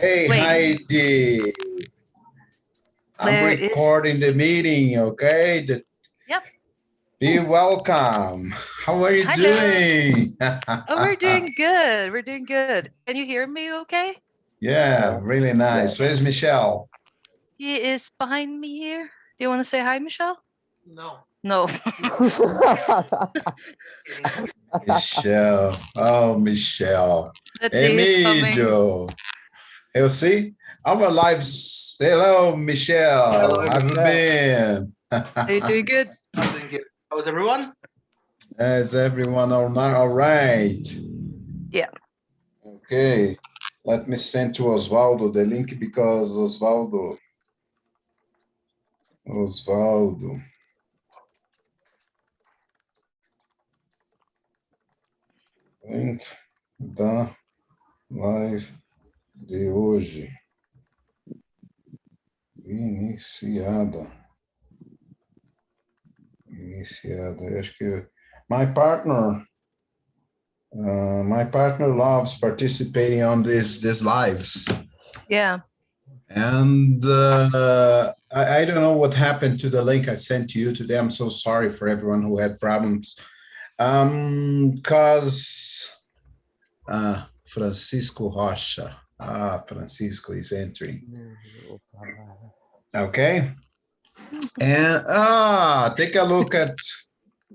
Hey, Wait, Heidi. I'm where is? recording the meeting, okay? Yep. Be welcome. How are you Hello. doing? Oh, we're doing good. We're doing good. Can you hear me okay? Yeah, Yeah, really yeah. nice. Where's Michelle? He is behind me here. Do you want to say hi, Michelle? No. No. Michelle. Oh, Michelle. Let's see. He's coming. Emílio. You see? Our lives. Hello, Hello, Michelle. How have you everyone. been? Are you doing good? I'm doing good. How's everyone? Is everyone all right? Yeah. Okay. Let me send to Osvaldo the link because Osvaldo, link da live de hoje, iniciada, Eu acho que my partner loves participating on these lives, Yeah. and I don't know what happened to the link I sent to you today. I'm so sorry for everyone who had problems, because Francisco Rocha. Francisco is entering. Okay. And take a look at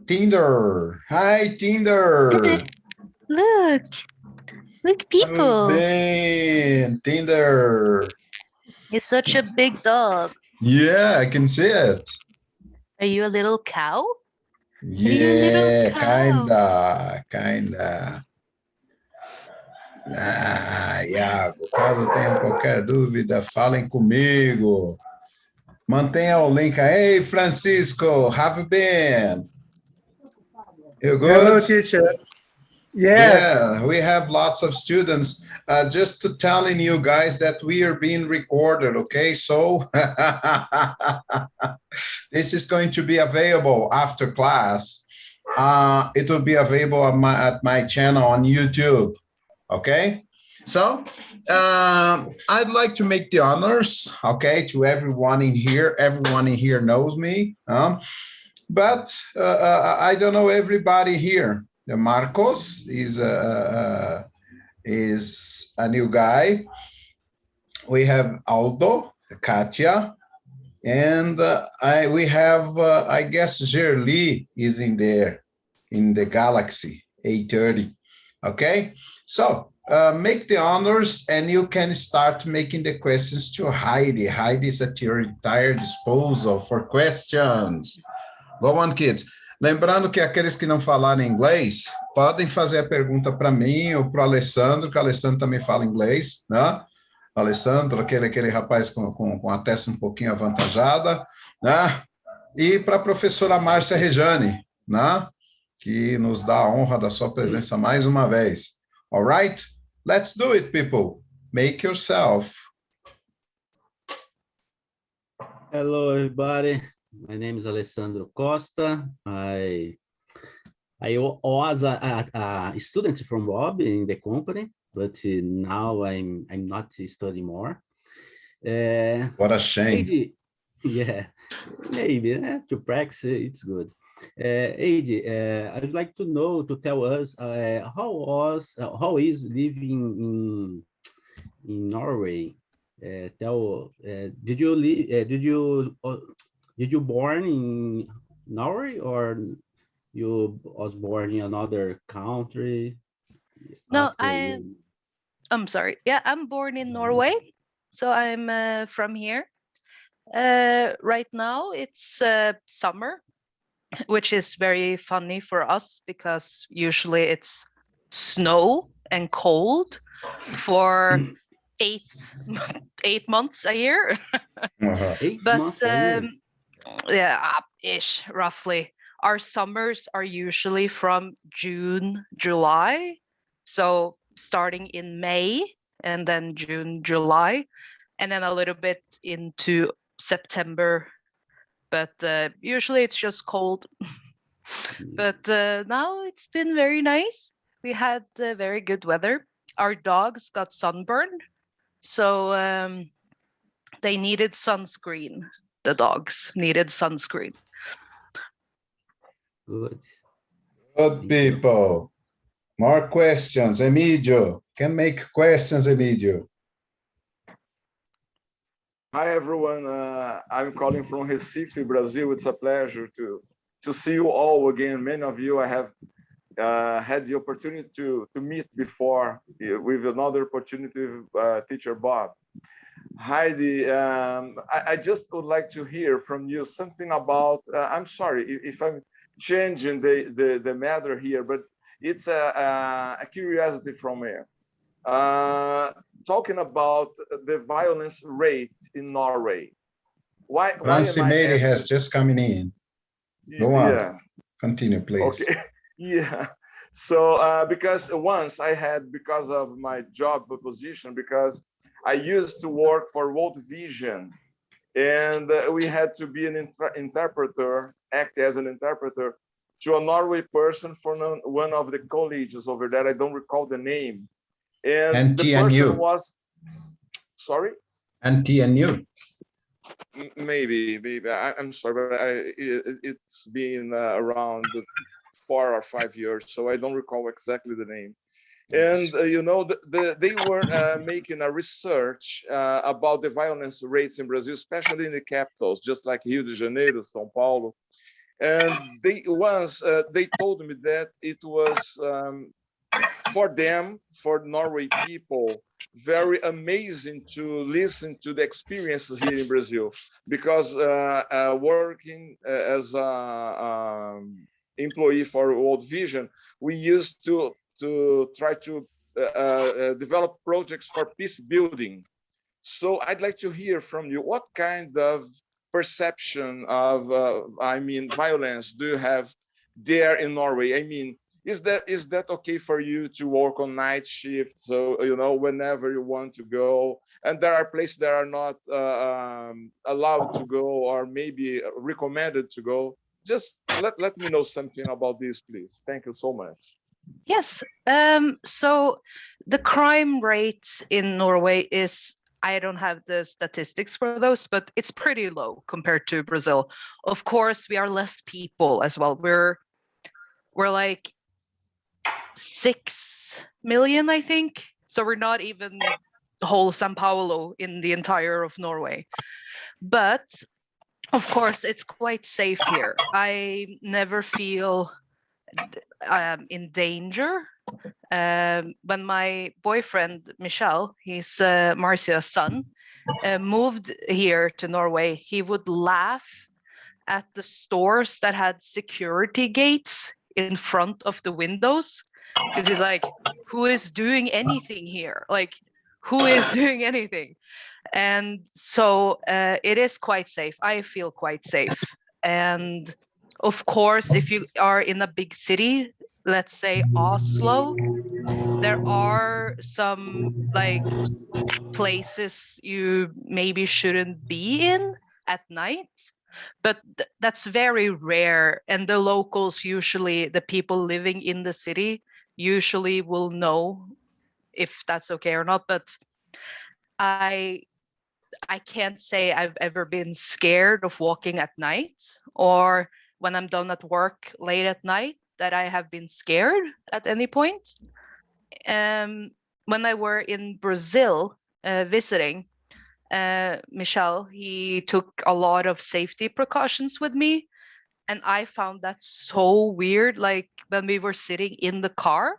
Tinder. Hi, Tinder. Look. Look, people. Man, Tinder. He's such a big dog. Yeah, I can see it. Are you a little cow? Are you a little Yeah, cow? kinda. Iago, caso tenham qualquer dúvida, falem comigo. Mantenha o link aí. Hey, Francisco, have you been? You Hello, good? teacher. Yes. Yeah, we have lots of students. Just to telling you guys that we are being recorded, okay? So this is going to be available after class. It will be available at my channel on YouTube, okay? So I'd like to make the honors, okay, to everyone in here. Everyone in here knows me, but I don't know everybody here. The Marcos is a new guy. We have Aldo, Katia, and we have I guess Gerli is in there in the Galaxy A30. Okay, so make the honors and you can start making the questions to Heidi. Heidi is at your entire disposal for questions. Go on, kids. Lembrando que aqueles que não falarem inglês podem fazer a pergunta para mim ou para o Alessandro, que o Alessandro também fala inglês, né? Alessandro, aquele rapaz com a testa um pouquinho avantajada, né? E para a professora Márcia Rejane, né? Que nos dá a honra da sua presença mais uma vez. All right? Let's do it, people. Make yourself. Hello, everybody. My name is Alessandro Costa. I was a student from Bob in the company, but now I'm not studying more. What a shame. Heidi, yeah, maybe to practice it's good. Heidi, I'd like to know to tell us how is living in Norway. Did you did you born in Norway or you was born in another country No, after you? I'm sorry. Yeah, I'm born in Norway, so I'm from here. Right now it's summer, which is very funny for us because usually it's snow and cold for 8 months a year. Eight But months a year. yeah, ish, roughly. Our summers are usually from June, July. So starting in May and then June, July, and then a little bit into September. But usually it's just cold. But now it's been very nice. We had very good weather. Our dogs got sunburned, So they needed sunscreen. The dogs needed sunscreen. Good. Good people. More questions. Emílio, can make questions, Emílio. Hi, everyone. I'm calling from Recife, Brazil. It's a pleasure to see you all again. Many of you I have had the opportunity to meet before with another opportunity with teacher Bob. Heidi, I just would like to hear from you something about, I'm sorry if I'm changing the matter here, but it's a curiosity from me. Talking about the violence rate in Norway. Why am I Francimeli has asking? just coming in. Go on. Yeah. Continue, please. Okay. Yeah. So because once I had, because of my job position, because I used to work for World Vision, and we had to be an interpreter, act as an interpreter to a Norway person from one of the colleges over there. I don't recall the name. And the person NTNU. was, sorry? NTNU. Maybe I'm sorry, but it's been around 4 or 5 years, so I don't recall exactly the name. And you know, they were making a research about the violence rates in Brazil, especially in the capitals, just like Rio de Janeiro, São Paulo. And they told me that it was for them, for Norway people, very amazing to listen to the experiences here in Brazil, because working as an employee for World Vision, we used to try to develop projects for peace building. So I'd like to hear from you, what kind of perception of, violence do you have there in Norway? I mean, is that okay for you to work on night shift? So, you know, whenever you want to go, and there are places that are not allowed to go or maybe recommended to go. Just let me know something about this, please. Thank you so much. Yes. So the crime rate in Norway is, I don't have the statistics for those, but it's pretty low compared to Brazil. Of course, we are less people as well. We're like 6 million, I think. So we're not even whole Sao Paulo in the entire of Norway. But of course, it's quite safe here. I never feel in danger. When my boyfriend Michel, he's Marcia's son, moved here to Norway, he would laugh at the stores that had security gates in front of the windows, because he's like, who is doing anything here? Like, who is doing anything? And so it is quite safe. I feel quite safe. And of course, if you are in a big city, let's say Oslo, there are some like places you maybe shouldn't be in at night, but that's very rare. And the locals, usually the people living in the city, usually will know if that's okay or not. But I can't say I've ever been scared of walking at night, or when I'm done at work late at night that I have been scared at any point. When I were in Brazil visiting, Michel, he took a lot of safety precautions with me. And I found that so weird. Like when we were sitting in the car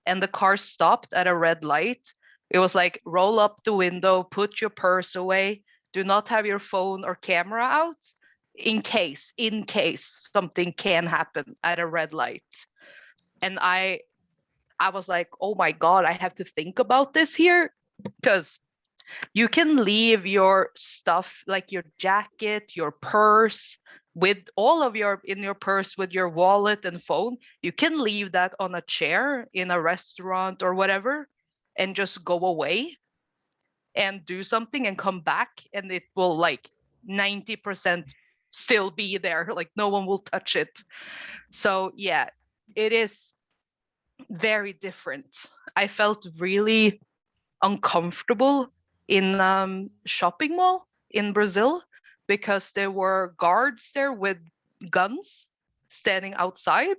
and the car stopped at a red light, it was like, roll up the window, put your purse away, do not have your phone or camera out in case something can happen at a red light. And I was like, oh my God, I have to think about this here, because you can leave your stuff, like your jacket, your purse, with all of your in your purse with your wallet and phone. You can leave that on a chair in a restaurant or whatever and just go away and do something and come back, and it will like 90% still be there. Like no one will touch it. So yeah, it is very different. I felt really uncomfortable in shopping mall in Brazil because there were guards there with guns standing outside.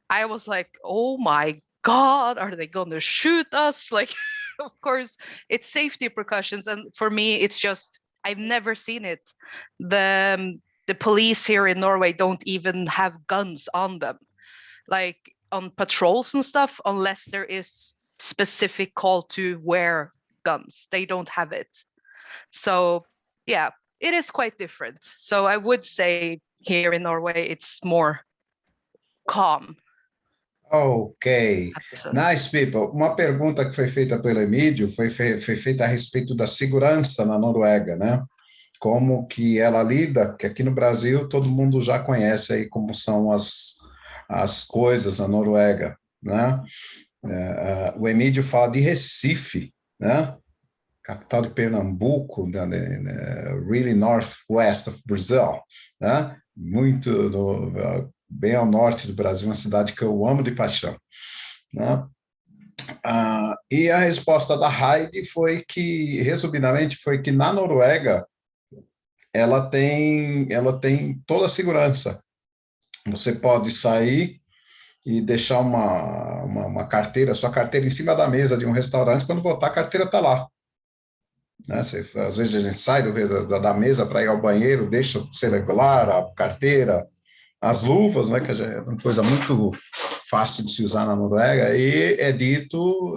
I was like, oh my God, are they going to shoot us? Like, of course, it's safety precautions. And for me, it's just, I've never seen it. The police here in Norway don't even have guns on them, like on patrols and stuff, unless there is specific call to wear guns. They don't have it. So, yeah, it is quite different. So I would say here in Norway, it's more calm. Ok. Nice people. Uma pergunta que foi feita pelo Emílio foi feita a respeito da segurança na Noruega, né? Como que ela lida, porque aqui no Brasil todo mundo já conhece aí como são as coisas na Noruega, né? O Emílio fala de Recife, né? Capital de Pernambuco, really northwest of Brazil, né? Muito bem ao norte do Brasil, uma cidade que eu amo de paixão, né? E a resposta da Heidi foi que, resumidamente, foi que na Noruega ela tem toda a segurança. Você pode sair e deixar uma carteira, sua carteira em cima da mesa de um restaurante, quando voltar a carteira está lá. Né? Às vezes a gente sai da mesa para ir ao banheiro, deixa o celular, a carteira, as luvas, né, que é uma coisa muito fácil de se usar na Noruega, e é dito,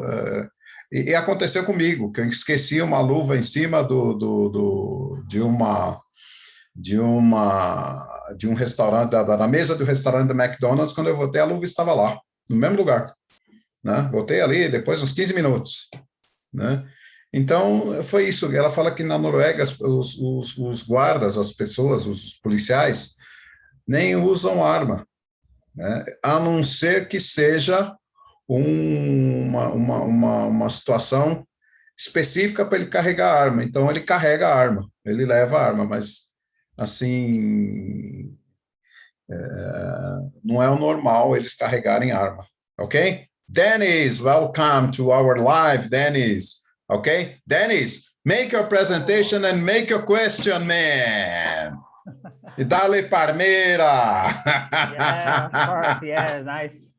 e aconteceu comigo, que eu esqueci uma luva em cima de um restaurante, da mesa do restaurante do McDonald's. Quando eu voltei, a luva estava lá, no mesmo lugar, né? Voltei ali, depois uns 15 minutos, né? Então, foi isso. Ela fala que na Noruega os guardas, as pessoas, os policiais, nem usam arma, né? A não ser que seja uma situação específica para ele carregar a arma. Então, ele carrega a arma, ele leva a arma, mas, assim, não é o normal eles carregarem arma, ok? Dennis, welcome to our live, Dennis. Okay, Dennis, make your presentation and make your question, man. E dale Parmeira. Yeah, of course. Yeah, nice.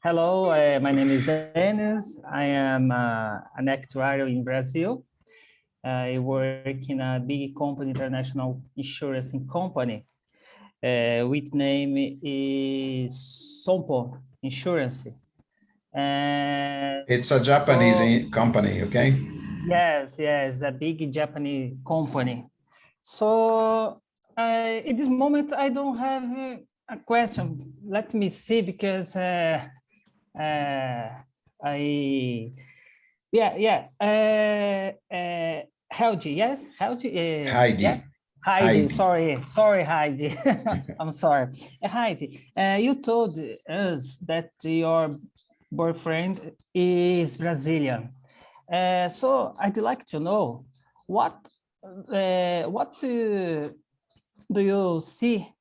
Hello, my name is Dennis. I am an actuary in Brazil. I work in a big company, international insurance company. With name is Sompo Insurance. It's a Japanese company, okay? Yes, a big Japanese company. So at this moment, I don't have a question. Let me see, because Heidi, yes? Heidi? Heidi. Yes? Heidi. Sorry, Heidi. I'm sorry. Heidi, you told us that your boyfriend is Brazilian. So I'd like to know what do you see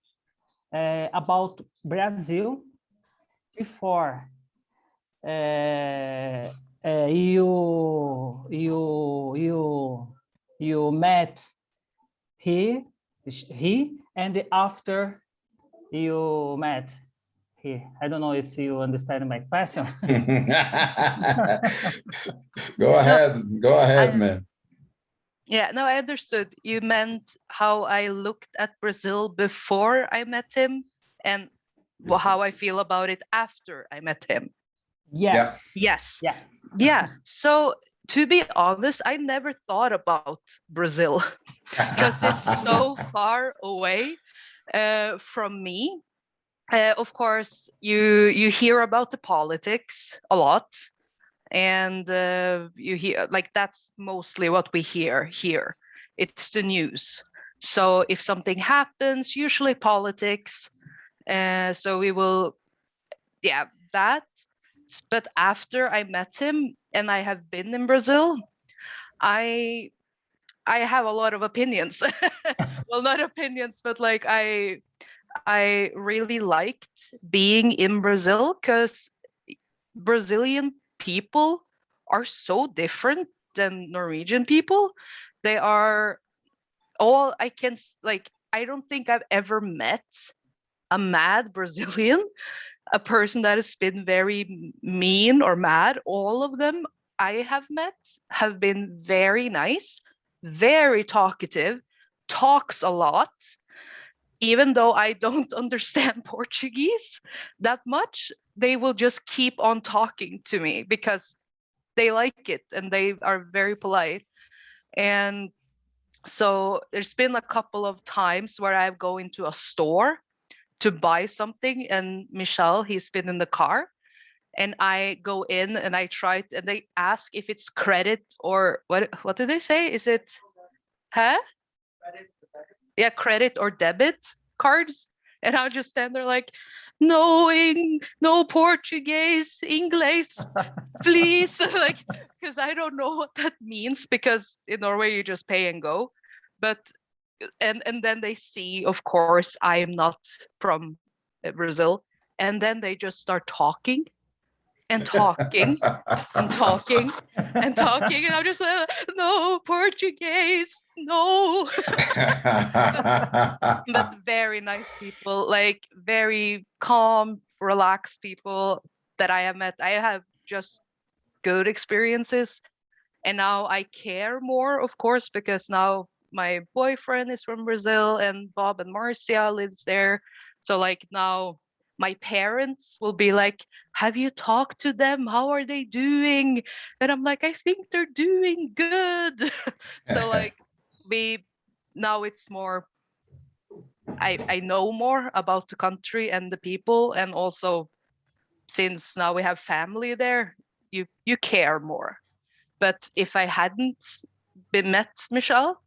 about Brazil before you met he and after you met he? I don't know if you understand my question. Go ahead, man. Yeah, no, I understood. You meant how I looked at Brazil before I met him and how I feel about it after I met him. Yes. Yes. Yeah. Yeah. So to be honest, I never thought about Brazil because it's so far away from me. Of course, you hear about the politics a lot. And you hear, like, that's mostly what we hear here. It's the news. So if something happens, usually politics. So we will, that. But after I met him and I have been in Brazil, I have a lot of opinions. Well, not opinions, but like I really liked being in Brazil because Brazilian people are so different than Norwegian people. They are all I don't think I've ever met a mad Brazilian, a person that has been very mean or mad. All of them I have met have been very nice, very talkative, talks a lot. Even though I don't understand Portuguese that much, they will just keep on talking to me because they like it and they are very polite. And so there's been a couple of times where I go into a store to buy something, and Michel, he's been in the car, and I go in and I try to, and they ask if it's credit or what do they say? Is it huh? Yeah, credit or debit cards. And I'll just stand there like, no Portuguese, English, please. Like, because I don't know what that means, because in Norway you just pay and go. But and then they see, of course, I am not from Brazil. And then they just start talking and talking and talking and talking, and I'm just like, no Portuguese, no. But very nice people, like very calm, relaxed people that I have met. I have just good experiences, and now I care more, of course, because now my boyfriend is from Brazil and Bob and Marcia lives there. So like now my parents will be like, have you talked to them? How are they doing? And I'm like, I think they're doing good. So like now it's more, I know more about the country and the people, and also since now we have family there, you care more. But if I hadn't been met Michelle,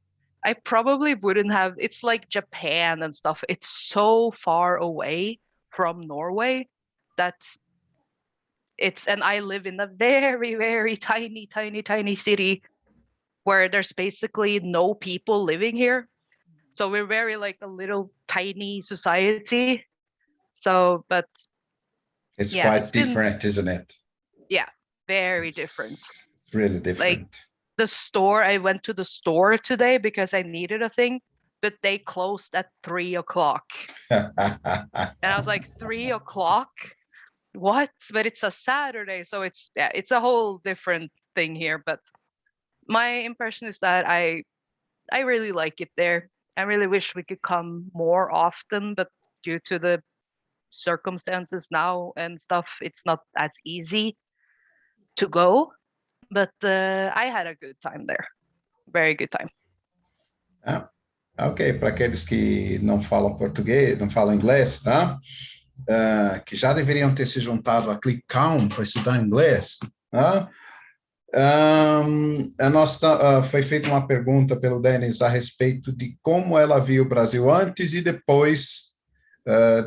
I probably wouldn't have. It's like Japan and stuff. It's so far away from Norway that and I live in a very, very tiny city where there's basically no people living here. So we're very like a little tiny society. So, but it's yeah, quite different, isn't it? Yeah, very different. It's really different. Like the store, I went to the store today because I needed a thing, but they closed at 3:00. And I was like, 3:00? What? But it's a Saturday, so it's a whole different thing here. But my impression is that I really like it there. I really wish we could come more often, but due to the circumstances now and stuff, it's not as easy to go. But I had a good time there. Very good time. Ok, para aqueles que não falam português, não falam inglês, tá? Que já deveriam ter se juntado a ClickCalm para estudar inglês, tá? Foi feita uma pergunta pelo Denis a respeito de como ela viu o Brasil antes e depois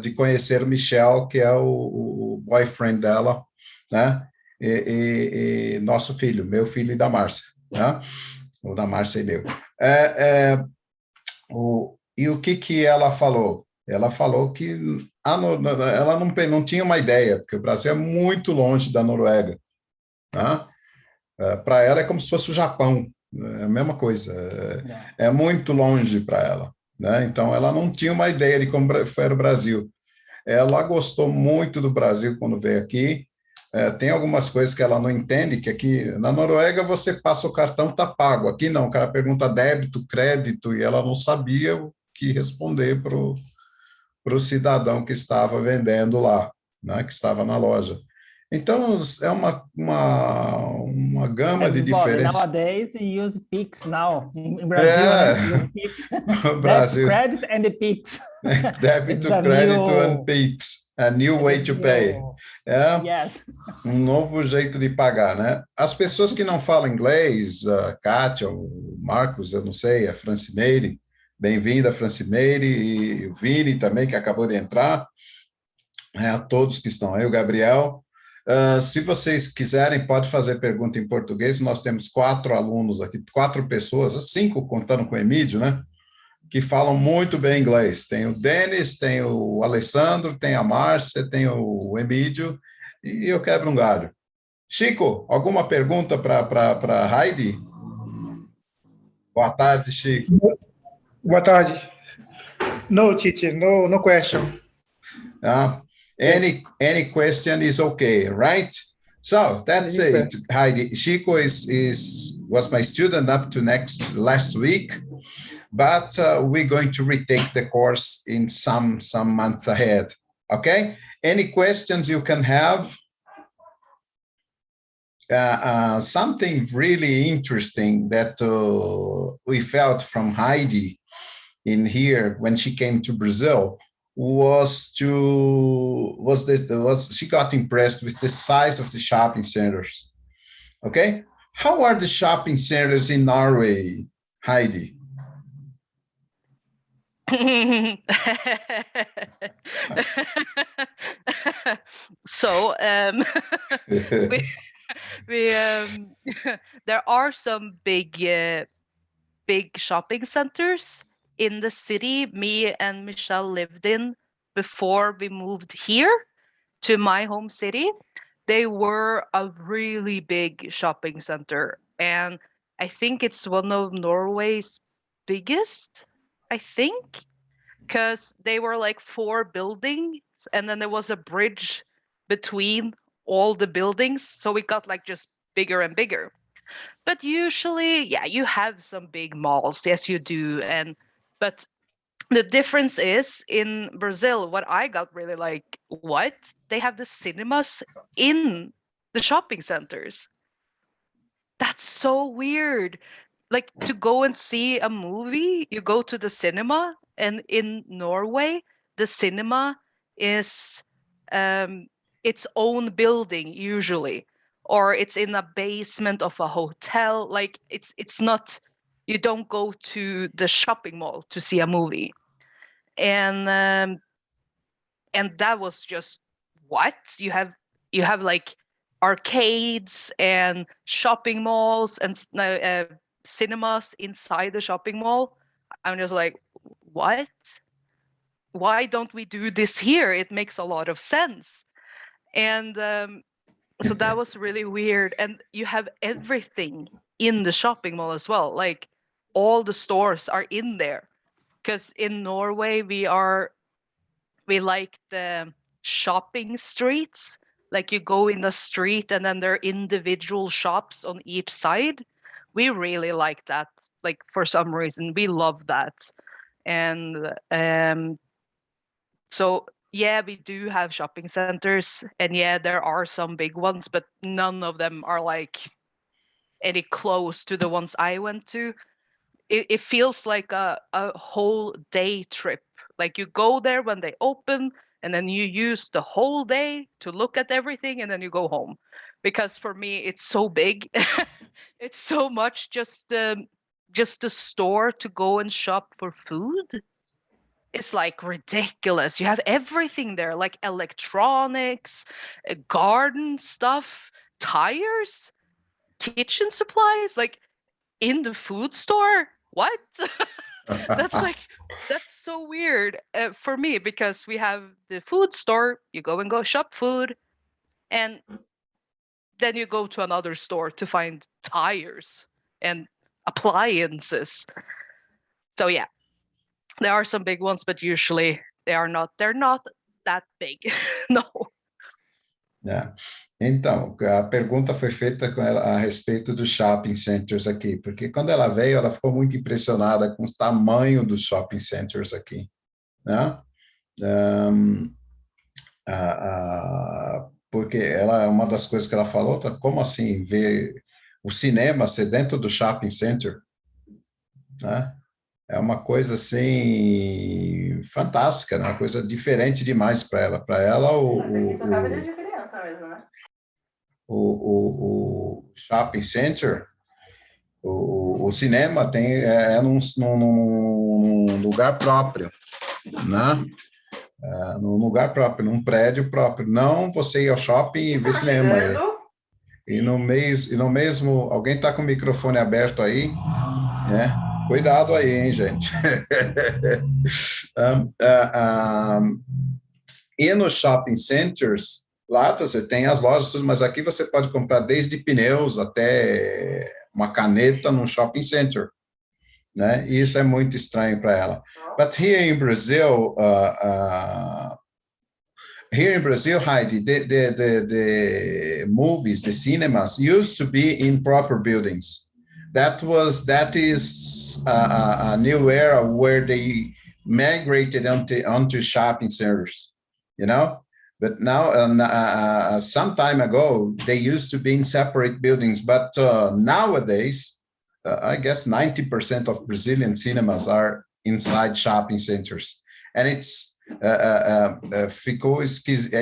de conhecer o Michel, que é o boyfriend dela, né? E nosso filho, meu filho e da Márcia, né? Ou da Márcia e meu. E o que ela falou? Ela falou que ela não tinha uma ideia, porque o Brasil é muito longe da Noruega, né? Para ela é como se fosse o Japão, é a mesma coisa, é muito longe para ela, né? Então ela não tinha uma ideia de como era o Brasil. Ela gostou muito do Brasil quando veio aqui. Tem algumas coisas que ela não entende, que aqui na Noruega você passa o cartão, está pago. Aqui não, o cara pergunta débito, crédito, e ela não sabia o que responder para o cidadão que estava vendendo lá, né, que estava na loja. Então, é uma gama de diferenças. Nowadays, you use Pix now. In Brazil, you use Pix. Brasil. Credit and the Pix. Débito, crédito and Pix. A new way to pay. Yes. Um novo jeito de pagar, né? As pessoas que não falam inglês, a Kátia, o Marcos, eu não sei, a Francimeire, bem-vinda, Francimeire, e o Vini também, que acabou de entrar, a todos que estão aí, o Gabriel. Se vocês quiserem, pode fazer pergunta em português. Nós temos 4 alunos aqui, 4 pessoas, 5 contando com o Emílio, né? Que falam muito bem inglês. Tem o Denis, tem o Alessandro, tem a Márcia, tem o Emílio, e eu quebro um galho. Chico, alguma pergunta para Heidi? Boa tarde, Chico. Boa tarde. No, teacher, no question. Any question is okay, right? So that's it. Heidi, Chico was my student up to last week, but we're going to retake the course in some months ahead. Okay? Any questions you can have? Something really interesting that we felt from Heidi in here when she came to Brazil she got impressed with the size of the shopping centers. Okay, how are the shopping centers in Norway, Heidi? So we there are some big shopping centers in the city me and Michelle lived in before we moved here to my home city. They were a really big shopping center, and I think it's one of Norway's biggest, I think, because they were like 4 buildings and then there was a bridge between all the buildings, so it got like just bigger and bigger. But usually, yeah, you have some big malls, yes you do, but the difference is in Brazil, what I got really like, what? They have the cinemas in the shopping centers. That's so weird. Like to go and see a movie, you go to the cinema, and in Norway, the cinema is its own building usually, or it's in a basement of a hotel. Like it's not, you don't go to the shopping mall to see a movie. And that was just what you have like arcades and shopping malls and cinemas inside the shopping mall. I'm just like, what? Why don't we do this here? It makes a lot of sense. And so that was really weird. And you have everything in the shopping mall as well. Like all the stores are in there, because in Norway we like the shopping streets. Like you go in the street and then there are individual shops on each side. We really like that. Like for some reason, we love that. And so yeah, we do have shopping centers, and yeah, there are some big ones, but none of them are like any close to the ones I went to. It feels like a whole day trip. Like you go there when they open, and then you use the whole day to look at everything, and then you go home. Because for me, it's so big. It's so much just a store to go and shop for food. It's like ridiculous. You have everything there, like electronics, garden stuff, tires, kitchen supplies, like in the food store. What? That's so weird for me, because we have the food store, you go shop food, and then you go to another store to find tires and appliances. So yeah, there are some big ones, but usually they're not that big. No. É. Então, a pergunta foi feita com ela a respeito dos shopping centers aqui, porque quando ela veio, ela ficou muito impressionada com o tamanho dos shopping centers aqui, né? Porque uma das coisas que ela falou, como assim ver o cinema ser dentro do shopping center, né? É uma coisa assim fantástica, né? Uma coisa diferente demais para ela. Para ela, o shopping center, o cinema num lugar próprio, né? Num lugar próprio, num prédio próprio. Não você ir ao shopping e ver cinema. E no mesmo, alguém está com o microfone aberto aí, né? Cuidado aí, hein, gente. E nos shopping centers, lá você tem as lojas, mas aqui você pode comprar desde pneus até uma caneta no shopping center, né? E isso é muito estranho para ela. But here in Brazil, Heidi, the movies, the cinemas used to be in proper buildings. That is a new era where they migrated onto shopping centers, you know. But now, some time ago, they used to be in separate buildings. But nowadays, I guess 90% of Brazilian cinemas are inside shopping centers, and é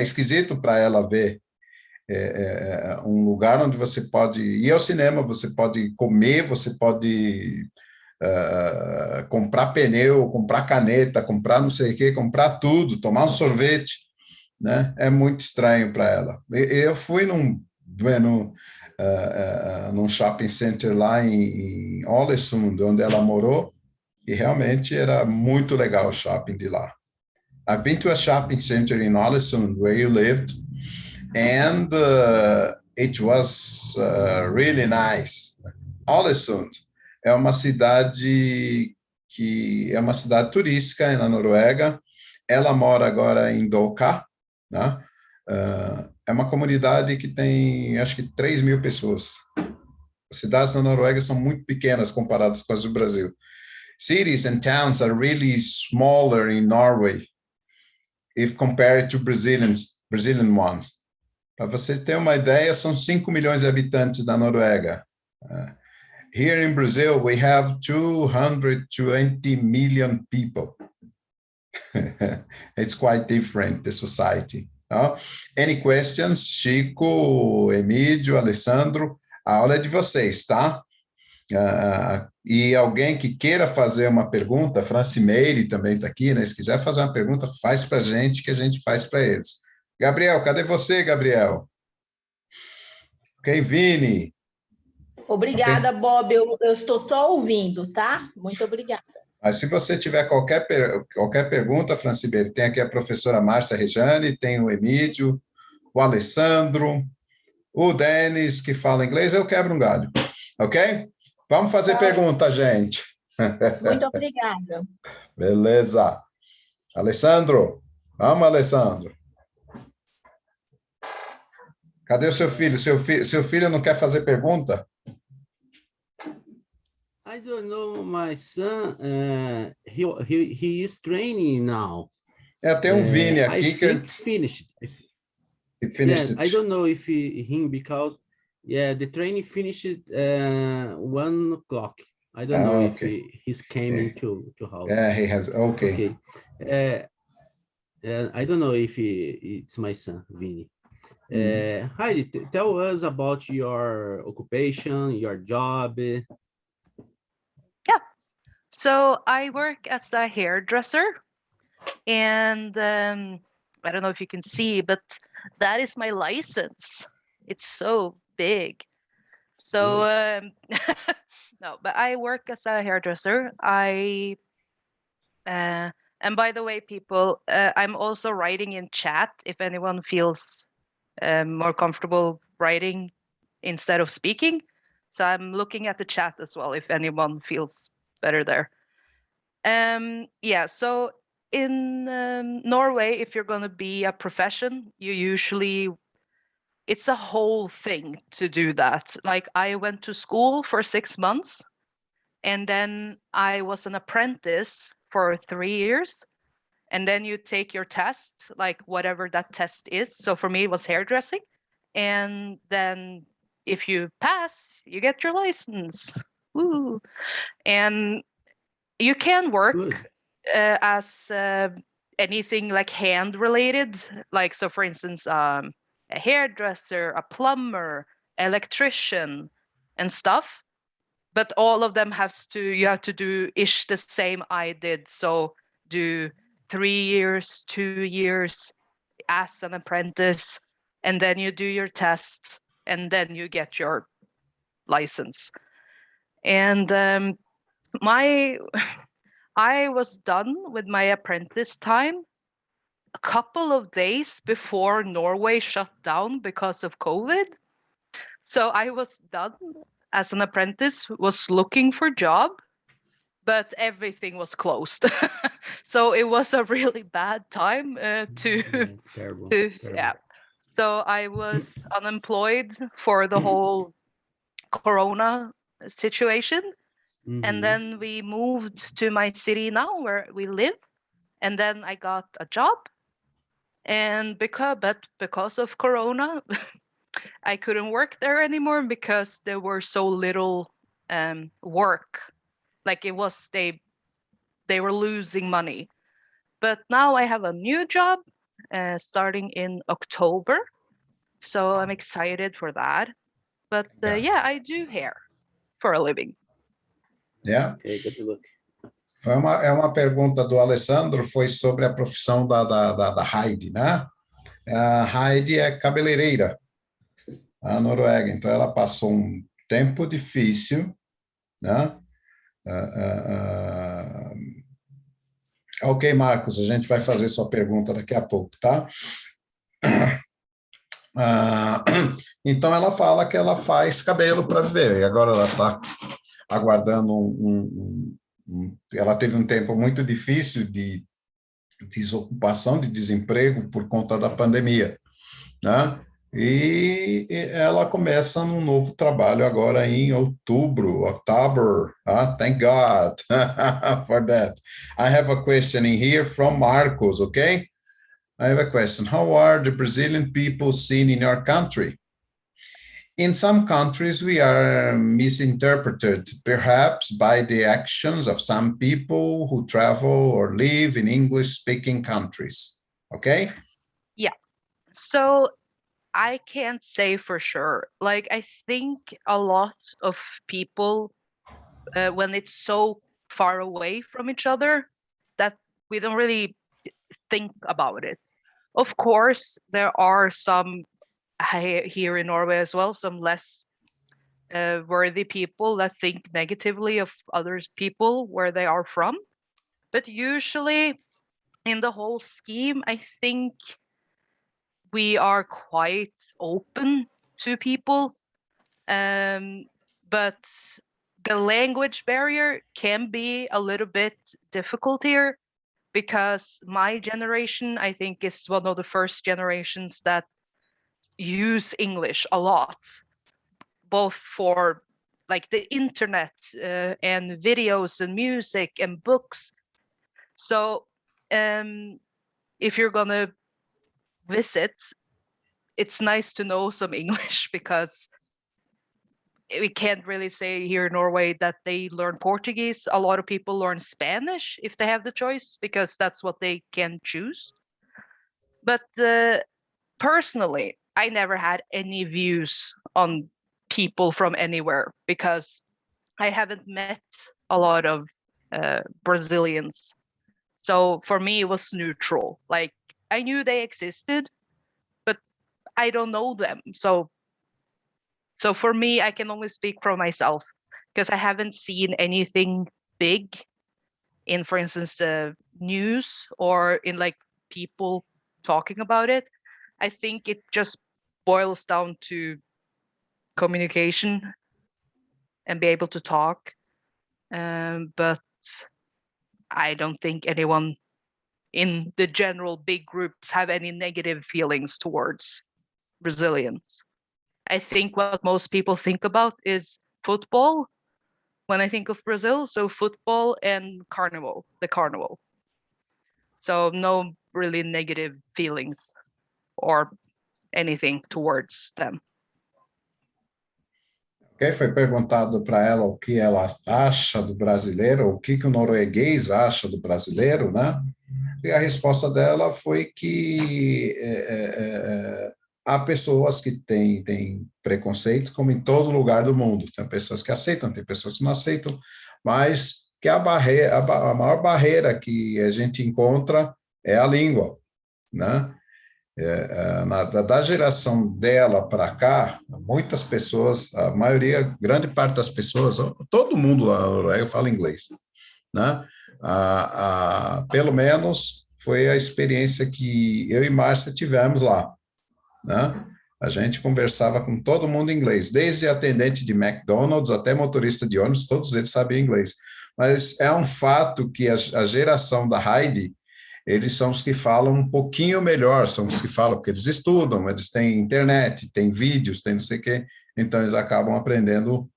esquisito para ela ver um lugar onde você pode ir ao cinema, você pode comer, você pode comprar pneu, comprar caneta, comprar não sei o que, comprar tudo, tomar um sorvete, né? É muito estranho para ela. Eu fui num shopping center lá em Ålesund, onde ela morou, e realmente era muito legal o shopping de lá. I've been to a shopping center in Ålesund where you lived, and it was really nice. Ålesund é uma cidade turística na Noruega. Ela mora agora em Doka, né? É uma comunidade que tem, acho que 3.000 pessoas. As cidades na Noruega são muito pequenas comparadas com as do Brasil. Cities and towns are really smaller in Norway if compared to Brazilian ones. Para você ter uma ideia, são 5 milhões de habitantes da Noruega. Here in Brazil, we have 220 million people. It's quite different, the society. Any questions? Chico, Emílio, Alessandro, a aula é de vocês, tá? E alguém que queira fazer uma pergunta, Francimeire também está aqui, né? Se quiser fazer uma pergunta, faz para a gente, que a gente faz para eles. Gabriel, cadê você, Gabriel? Ok, Vini? Obrigada, Okay. Bob. Eu estou só ouvindo, tá? Muito obrigada. Mas se você tiver qualquer pergunta, Francimeire, tem aqui a professora Márcia Rejane, tem o Emílio, o Alessandro, o Denis, que fala inglês, eu quebro um galho. Ok? Vamos fazer pergunta, gente. Muito obrigada. Beleza. Alessandro. Vamos, Alessandro. Cadê o seu filho? Seu filho não quer fazer pergunta? I don't know, my son, he is training now. Tem um Vini aqui I think finished. He finished I don't know if him, because the training finished 1 o'clock. I don't know if he's came into house. Yeah, he has. Okay. I don't know if it's my son, Vini. Heidi, tell us about your occupation, your job. So I work as a hairdresser, and I don't know if you can see, but that is my license. It's so big. So no, but I work as a hairdresser. And by the way, people, I'm also writing in chat if anyone feels more comfortable writing instead of speaking. So I'm looking at the chat as well if anyone feels better there. So in Norway, if you're going to be a profession, it's a whole thing to do that. Like, I went to school for 6 months, and then I was an apprentice for 3 years, and then you take your test, like whatever that test is. So for me, it was hairdressing, and then if you pass, you get your license. Woo! And you can work as anything like hand related, like, so for instance, a hairdresser, a plumber, electrician, and stuff. But all of them you have to do ish the same I did. So do 3 years, 2 years as an apprentice, and then you do your test, and then you get your license. And I was done with my apprentice time a couple of days before Norway shut down because of COVID. So I was done as an apprentice, was looking for a job, but everything was closed. So it was a really bad time to Yeah, terrible, to terrible. yeah. So I was unemployed for the whole Corona situation, and Mhm. then we moved to my city now where we live, and then I got a job, and because of Corona, I couldn't work there anymore because there were so little work. Like it was they were losing money. But now I have a new job starting in October, so I'm excited for that. But Legal. yeah, I do hair for a living. Yeah. Okay, good look. É uma pergunta do Alessandro, foi sobre a profissão da Heidi, né? A Heidi é cabeleireira na Noruega, então ela passou um tempo difícil, né? Ok, Marcos, a gente vai fazer sua pergunta daqui a pouco, tá? Então ela fala que ela faz cabelo para viver, e agora ela está aguardando ela teve um tempo muito difícil de desocupação, de desemprego por conta da pandemia, né? E ela começa um novo trabalho agora em outubro, October. Thank God for that. I have a question in here from Marcos, okay? I have a question. How are the Brazilian people seen in your country? In some countries, we are misinterpreted, perhaps by the actions of some people who travel or live in English-speaking countries. Okay? Yeah. So I can't say for sure. Like I think a lot of people, when it's so far away from each other, that we don't really think about it. Of course, there are some here in Norway as well, some less worthy people that think negatively of other people where they are from. But usually, in the whole scheme, I think we are quite open to people. But the language barrier can be a little bit difficult here because my generation, I think, is one of the first generations that use English a lot, both for like the internet and videos and music and books. So if you're gonna visit, it's nice to know some English because we can't really say here in Norway that they learn Portuguese. A lot of people learn Spanish if they have the choice because that's what they can choose. But personally, I never had any views on people from anywhere because I haven't met a lot of Brazilians. So for me, it was neutral. Like I knew they existed, but I don't know them. So for me, I can only speak for myself because I haven't seen anything big in, for instance, the news or in like people talking about it. I think it just boils down to communication and be able to talk. But I don't think anyone in the general big groups have any negative feelings towards Brazilians. I think what most people think about is football when I think of Brazil. So football and carnival, the carnival. So no really negative feelings or anything towards them. Okay, foi perguntado para ela o que ela acha do brasileiro, o que o norueguês acha do brasileiro, né? E a resposta dela foi que há pessoas que têm preconceitos, como em todo lugar do mundo. Tem pessoas que aceitam, tem pessoas que não aceitam, mas que a maior barreira que a gente encontra é a língua, né? Da geração dela para cá, muitas pessoas, a maioria, grande parte das pessoas, todo mundo lá na Noruega fala inglês, né? Pelo menos foi a experiência que eu e Márcia tivemos lá, né? A gente conversava com todo mundo em inglês, desde atendente de McDonald's até motorista de ônibus, todos eles sabiam inglês. Mas é um fato que a geração da Heidi, eles são os que falam um pouquinho melhor, são os que falam, porque eles estudam, eles têm internet, têm vídeos, têm não sei o quê, então eles acabam aprendendo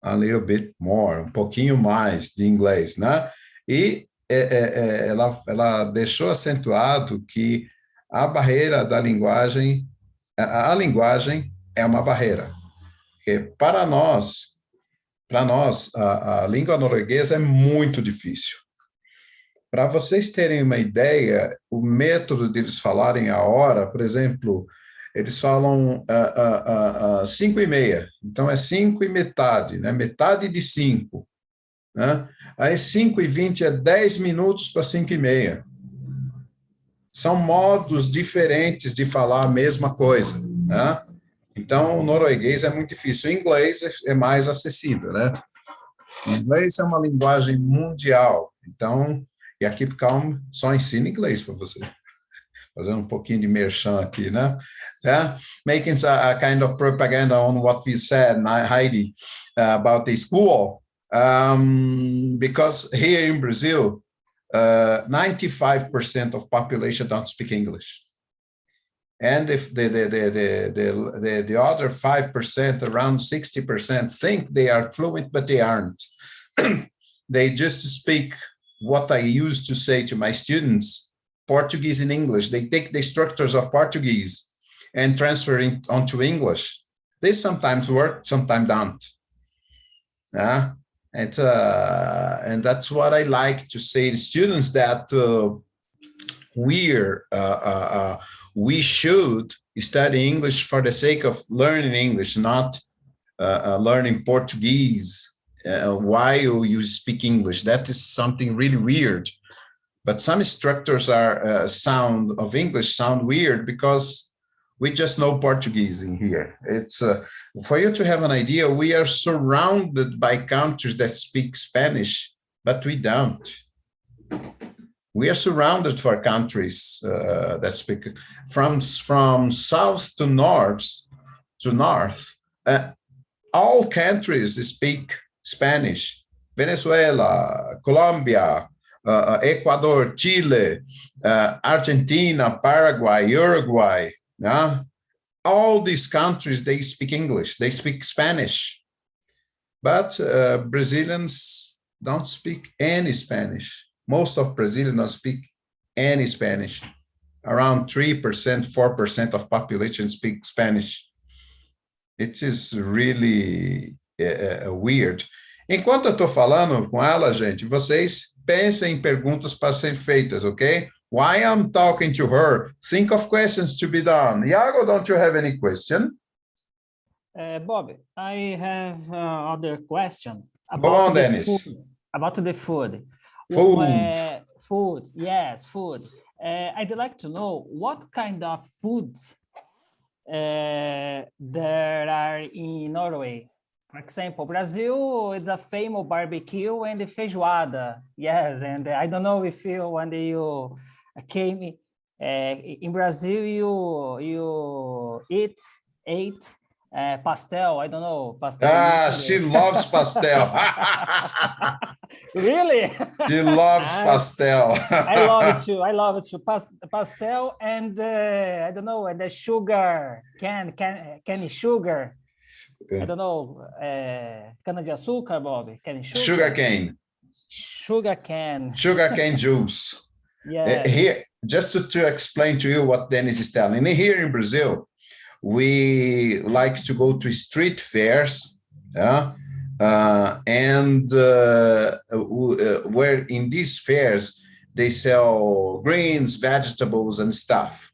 a little bit more, um pouquinho mais de inglês, né? E ela deixou acentuado que a barreira da linguagem, a linguagem é uma barreira. Porque para nós, a língua norueguesa é muito difícil. Para vocês terem uma ideia, o método deles falarem a hora, por exemplo, eles falam 5:30, então é 5 e metade, né? Metade de 5, né? Aí 5:20 é 10 minutos para 5:30. São modos diferentes de falar a mesma coisa, né? Então, o norueguês é muito difícil. O inglês é mais acessível, né? O inglês é uma linguagem mundial. Então, e aqui Calm só ensina inglês para você. Fazendo um pouquinho de merchan aqui, né? Yeah? Making a kind of propaganda on what we said, Heidi, about the school. Because here in Brazil, 95% of population don't speak English. And if the other 5%, around 60%, think they are fluent, but they aren't. They just speak what I used to say to my students, Portuguese and English. They take the structures of Portuguese and transfer it onto English. This sometimes work, sometimes don't. And that's what I like to say to students, that we should study English for the sake of learning English, not learning Portuguese while you speak English. That is something really weird. But some structures are sound of English sound weird because we just know Portuguese in here. It's for you to have an idea, we are surrounded by countries that speak Spanish, but we don't. We are surrounded for countries that speak from south to north. All countries speak Spanish. Venezuela, Colombia, Ecuador, Chile, Argentina, Paraguay, Uruguay. All these countries, they speak English. They speak Spanish. But Brazilians don't speak any Spanish. Most of Brazilians don't speak any Spanish. Around 3%, 4% of population speak Spanish. It is really weird. Enquanto eu estou falando com ela, gente, vocês pensem em perguntas para serem feitas, ok? While I'm talking to her, think of questions to be done. Iago, don't you have any question? Bob, I have other question Go on, Dennis. About the food. Food. Food, yes, food. I'd like to know what kind of food there are in Norway. For example, Brazil is a famous barbecue and the feijoada. Yes, and I don't know if when you came in Brazil, you ate pastel. I don't know. Pastel. She loves pastel. Really? She loves pastel. I love it too. Pastel and I don't know, and the sugar can sugar. I don't know, cana de açúcar, Bob? Sugar cane. Sugar cane. Sugar cane juice. Yeah. Here, just to explain to you what Dennis is telling. Here in Brazil, we like to go to street fairs, and where in these fairs, they sell greens, vegetables, and stuff.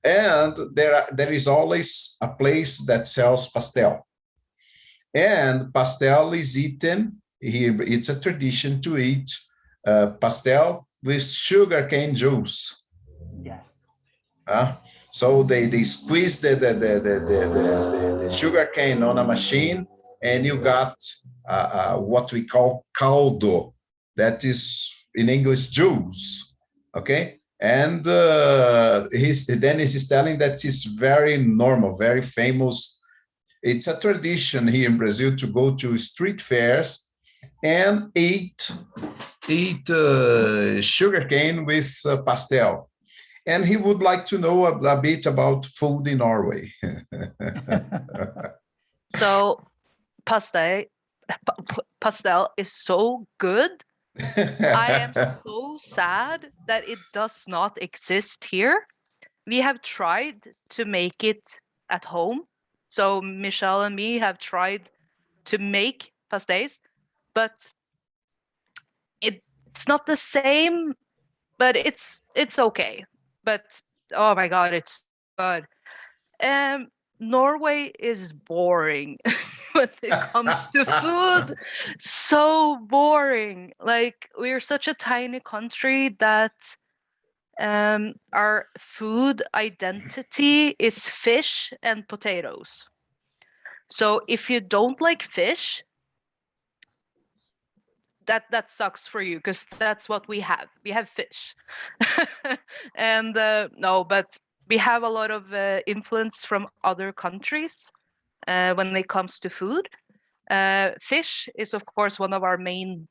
And there is always a place that sells pastel. And pastel is eaten here. It's a tradition to eat pastel with sugarcane juice. Yes. So they squeeze the sugarcane on a machine, and you got what we call caldo. That is in English juice. Okay. And Dennis is telling that it's very normal, very famous. It's a tradition here in Brazil to go to street fairs and eat sugarcane with pastel. And he would like to know a bit about food in Norway. So pastel is so good. I am so sad that it does not exist here. We have tried to make it at home. So Michelle and me have tried to make pastéis, but it's not the same, but it's okay. But oh my god, it's good. Norway is boring when it comes to food. So boring. Like, we're such a tiny country that our food identity is fish and potatoes. So if you don't like fish, that sucks for you, because that's what we have. We have fish. And no, but we have a lot of influence from other countries when it comes to food. Fish is, of course, one of our main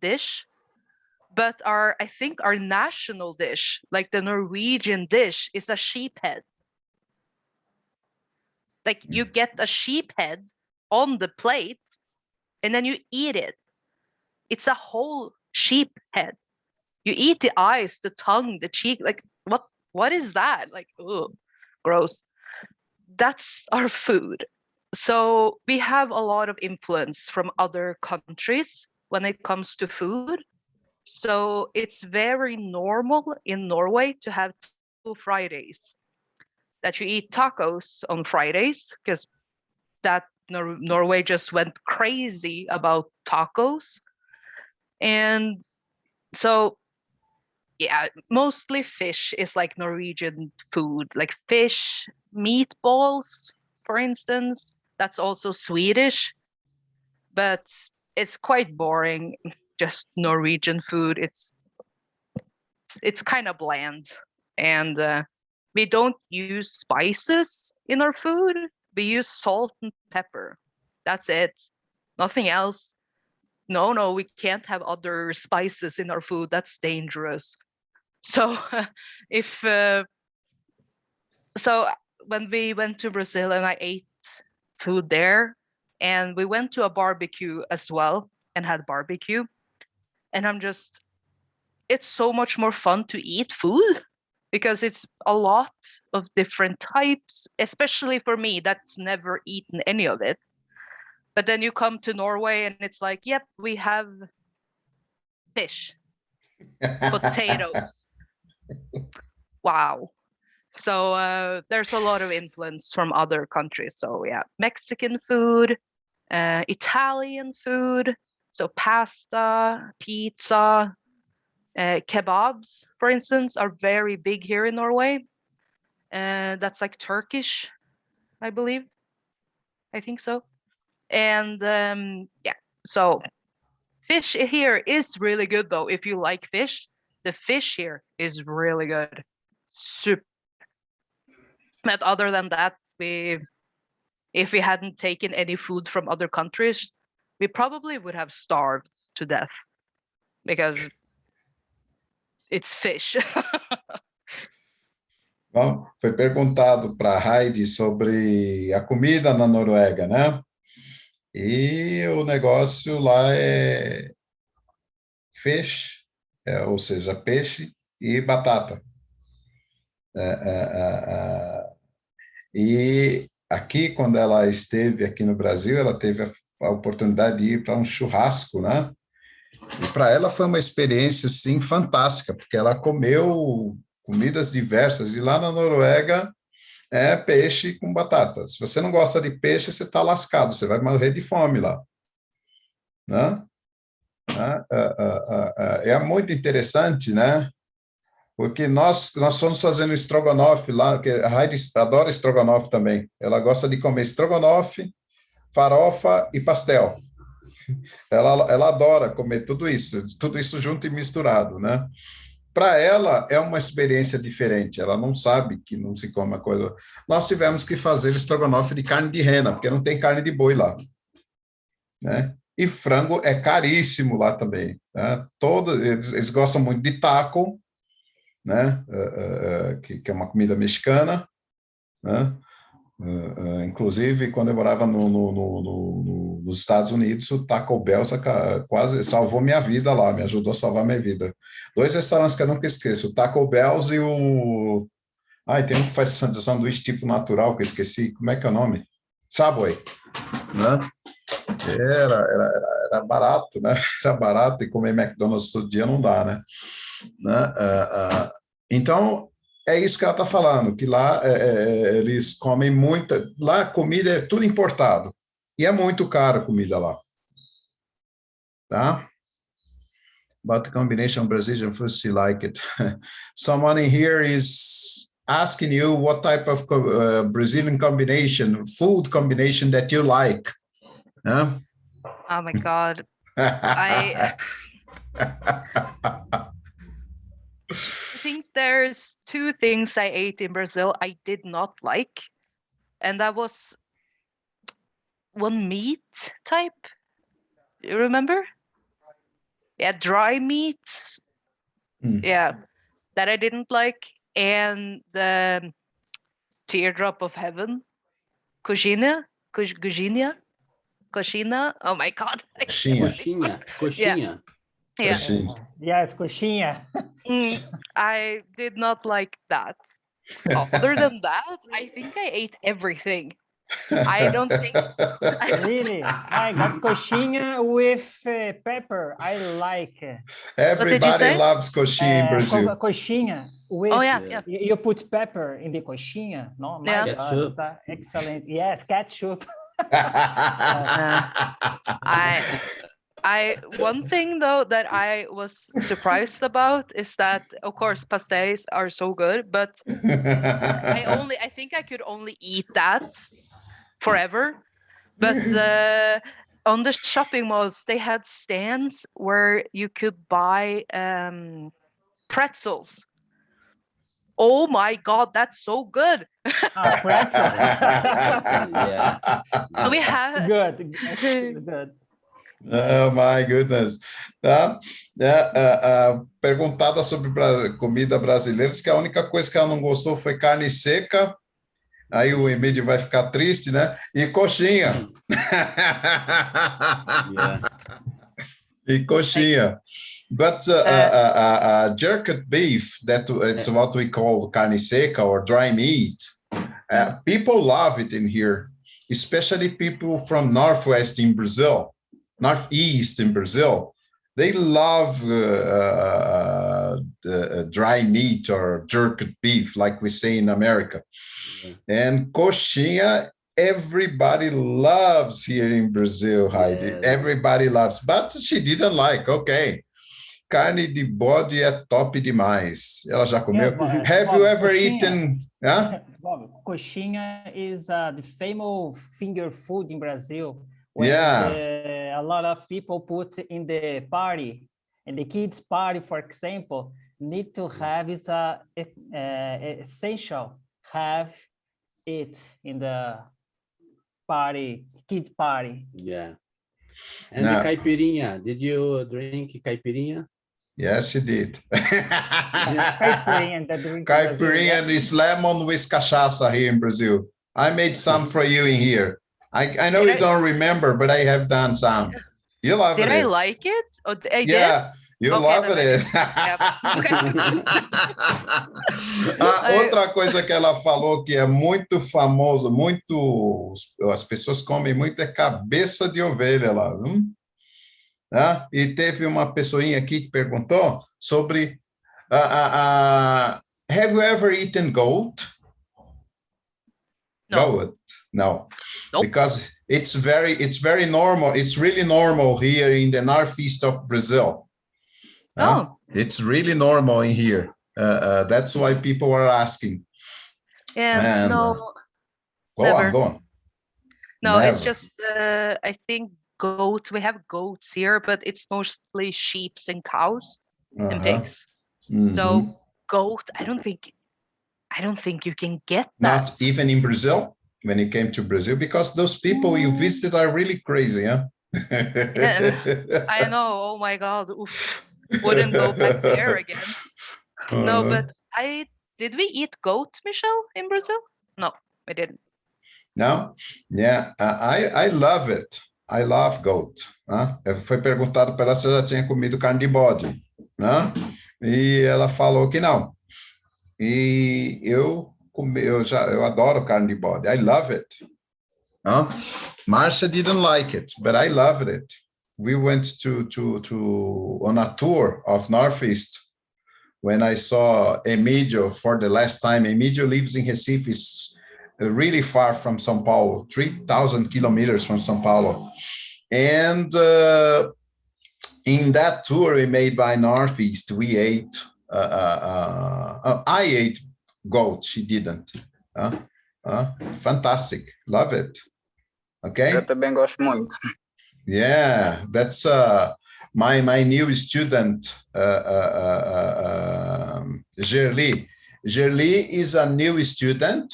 dish, but I think our national dish, like the Norwegian dish, is a sheep head. Like, you get a sheep head on the plate and then you eat it. It's a whole sheep head. You eat the eyes, the tongue, the cheek. Like, what is that? Like, ugh, gross. That's our food. So we have a lot of influence from other countries when it comes to food. So it's very normal in Norway to have Taco Fridays, that you eat tacos on Fridays, because that Norway just went crazy about tacos. And so, yeah, mostly fish is like Norwegian food, like fish, meatballs, for instance. That's also Swedish, but it's quite boring. Just Norwegian food. It's kind of bland, and we don't use spices in our food. We use salt and pepper. That's it. Nothing else. No, we can't have other spices in our food. That's dangerous. So if so when we went to Brazil and I ate food there, and we went to a barbecue as well and had barbecue, and it's so much more fun to eat food, because it's a lot of different types, especially for me that's never eaten any of it. But then you come to Norway and it's like, yep, we have fish, potatoes. Wow. So there's a lot of influence from other countries. So yeah, Mexican food, Italian food, so pasta, pizza, kebabs, for instance, are very big here in Norway. That's like Turkish, I believe. I think so. And yeah, so fish here is really good, though. If you like fish, the fish here is really good. Super. But other than that, if we hadn't taken any food from other countries, we probably would have starved to death, because it's fish. Bom, foi perguntado para a Heidi sobre a comida na Noruega, né? E o negócio lá é fish, ou seja, peixe e batata. E aqui, quando ela esteve aqui no Brasil, ela teve a oportunidade de ir para um churrasco, né? E para ela foi uma experiência, assim, fantástica, porque ela comeu comidas diversas. E lá na Noruega é peixe com batata. Se você não gosta de peixe, você está lascado, você vai morrer de fome lá, né? É muito interessante, né? Porque nós fomos fazendo estrogonofe lá, que a Heidi adora estrogonofe também. Ela gosta de comer estrogonofe, farofa e pastel. Ela adora comer tudo isso junto e misturado, né? Para ela é uma experiência diferente, ela não sabe que não se come a coisa. Nós tivemos que fazer estrogonofe de carne de rena, porque não tem carne de boi lá. né? E frango é caríssimo lá também, né? Eles gostam muito de taco, né? Que é uma comida mexicana, né? Inclusive, quando eu morava nos Estados Unidos, o Taco Bell quase salvou minha vida lá, me ajudou a salvar minha vida. 2 restaurantes que eu nunca esqueço, o Taco Bell e o... tem um que faz sanduíche tipo natural, que eu esqueci, como é que é o nome? Subway, né? Era barato, né? Era barato, e comer McDonald's todo dia não dá, né? Então, é isso que ela está falando, que lá eles comem muita... Lá a comida é tudo importado. E é muito caro a comida lá. Tá? But the combination of Brazilian food, she like it. Someone in here is asking you what type of Brazilian food combination that you like. Huh? Oh my God. I think there's 2 things I ate in Brazil I did not like. And that was one meat type. You remember? Yeah, dry meat. Yeah, that I didn't like. And the teardrop of heaven. Coxinha. Oh my God. Coxinha. Yeah. Yes, coxinha. I did not like that. Other than that, I think I ate everything. I don't think... Really? I got coxinha with pepper. I like. Everybody loves coxinha in Brazil. Coxinha with... Oh, yeah. You put pepper in the coxinha? No, my God, that's excellent. Yes, ketchup. One thing though that I was surprised about is that, of course, pastéis are so good, but I think I could only eat that forever. But on the shopping malls, they had stands where you could buy pretzels. Oh my God, that's so good. Pretzel. Yeah. We have Good. Oh my goodness. Tá? Perguntada sobre comida brasileira, diz que a única coisa que ela não gostou foi carne seca. Aí o Emílio vai ficar triste, né? E coxinha. Yeah. E coxinha. But jerked beef, it's what we call carne seca or dry meat. People love it in here, especially people from Northwest in Brazil, Northeast in Brazil. They love dry meat or jerked beef, like we say in America. And coxinha, everybody loves here in Brazil, Heidi. Yeah. Everybody loves, but she didn't like, okay. Carne de bode é top demais. Ela já comeu? Have you ever eaten? Bob, coxinha is the famous finger food in Brazil. A lot of people put in the party, and the kids' party, for example, need to have it's essential have it in the party, kids' party. Yeah. And the caipirinha, did you drink caipirinha? Yes, she did. Caipirinha is lemon with cachaça here in Brazil. I made some for you in here. I know you don't remember, but I have done some. You love it. Did I like it? Oh, I did? You love it. Outra coisa que ela falou que é muito famoso, as pessoas comem muito é cabeça de ovelha lá, viu? E teve uma pessoinha aqui que perguntou sobre have you ever eaten goat? No. Goat? No. Nope. Because it's very normal. It's really normal here in the northeast of Brazil. It's really normal in here. That's why people are asking. Yeah, And, no. Go on. No, never. It's just I think goat. We have goats here, but it's mostly sheep and cows and pigs. So goat, I don't think you can get that. Not even in Brazil when you came to Brazil, because those people you visited are really crazy, huh? Yeah, I know. Oh my God. Oof. Wouldn't go back there again. No, Uh, but did we eat goat, Michelle, in Brazil? No, we didn't. não? Yeah, I love it. I love goat. Né? Foi perguntado para ela se ela tinha comido carne de bode, né? E ela falou que não. E eu adoro carne de bode. I love it. Huh? Marcia didn't like it, but I loved it. We went to on a tour of Northeast when I saw Emílio for the last time. Emílio lives in Recife, is really far from São Paulo, 3,000 kilometers from São Paulo. And in that tour we made by Northeast, we ate, I ate goat, she didn't. Fantastic, love it. Okay. Eu também gosto muito. Yeah, that's my new student, Gerli. Gerli is a new student.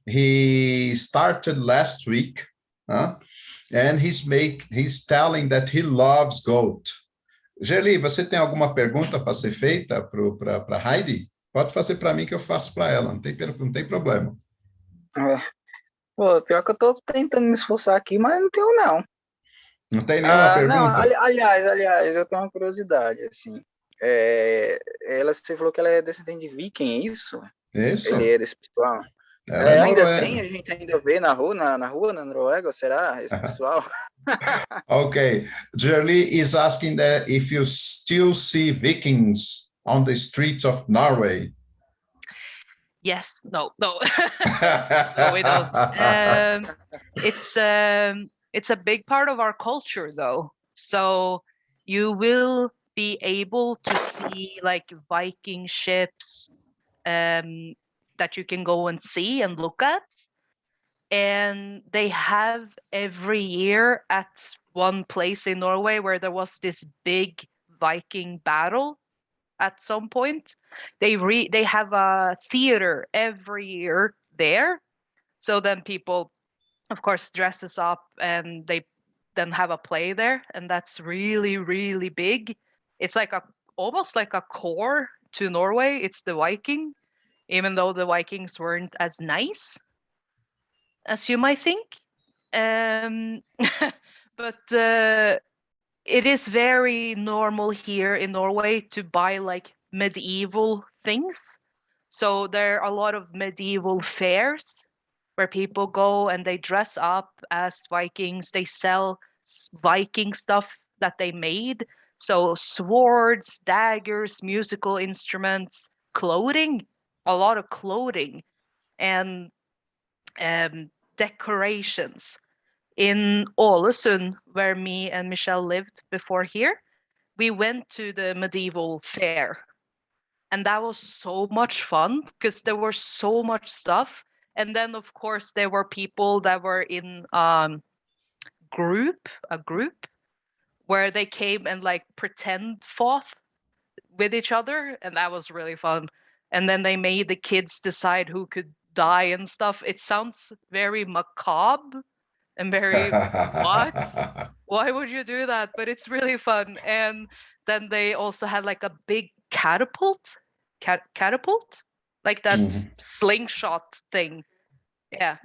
He started last week, and he's telling that he loves goat. Gerli, você tem alguma pergunta para ser feita para Heidi? Pode fazer para mim que eu faço para ela, não tem problema. Pô, pior que eu tô tentando me esforçar aqui, mas não tenho não. Não tem nenhuma pergunta? Não, aliás, eu tenho uma curiosidade, assim. Você falou que ela é descendente de viking, é isso? Isso. Ele é desse pessoal? Ela é ainda noruega. tem? A gente ainda vê na rua, na Noruega, será? Esse pessoal? Okay. Gerli is asking that if you still see Vikings on the streets of Norway. Yes, no. No, we don't. It's a big part of our culture, though. So you will be able to see like Viking ships that you can go and see and look at. And they have every year at one place in Norway where there was this big Viking battle at some point. They have a theater every year there. So then people, of course, dresses up and they then have a play there, and that's really, really big. It's like almost like a core to Norway. It's the Viking, even though the Vikings weren't as nice as you might think. But it is very normal here in Norway to buy like medieval things. So there are a lot of medieval fairs where people go and they dress up as Vikings. They sell Viking stuff that they made. So swords, daggers, musical instruments, clothing, a lot of clothing, and decorations. In Ålesund, where me and Michelle lived before here, we went to the medieval fair. And that was so much fun because there were so much stuff. And then, of course, there were people that were in a group where they came and like pretend fought with each other. And that was really fun. And then they made the kids decide who could die and stuff. It sounds very macabre and very, what? Why would you do that? But it's really fun. And then they also had like a big catapult, like that slingshot thing. Yeah,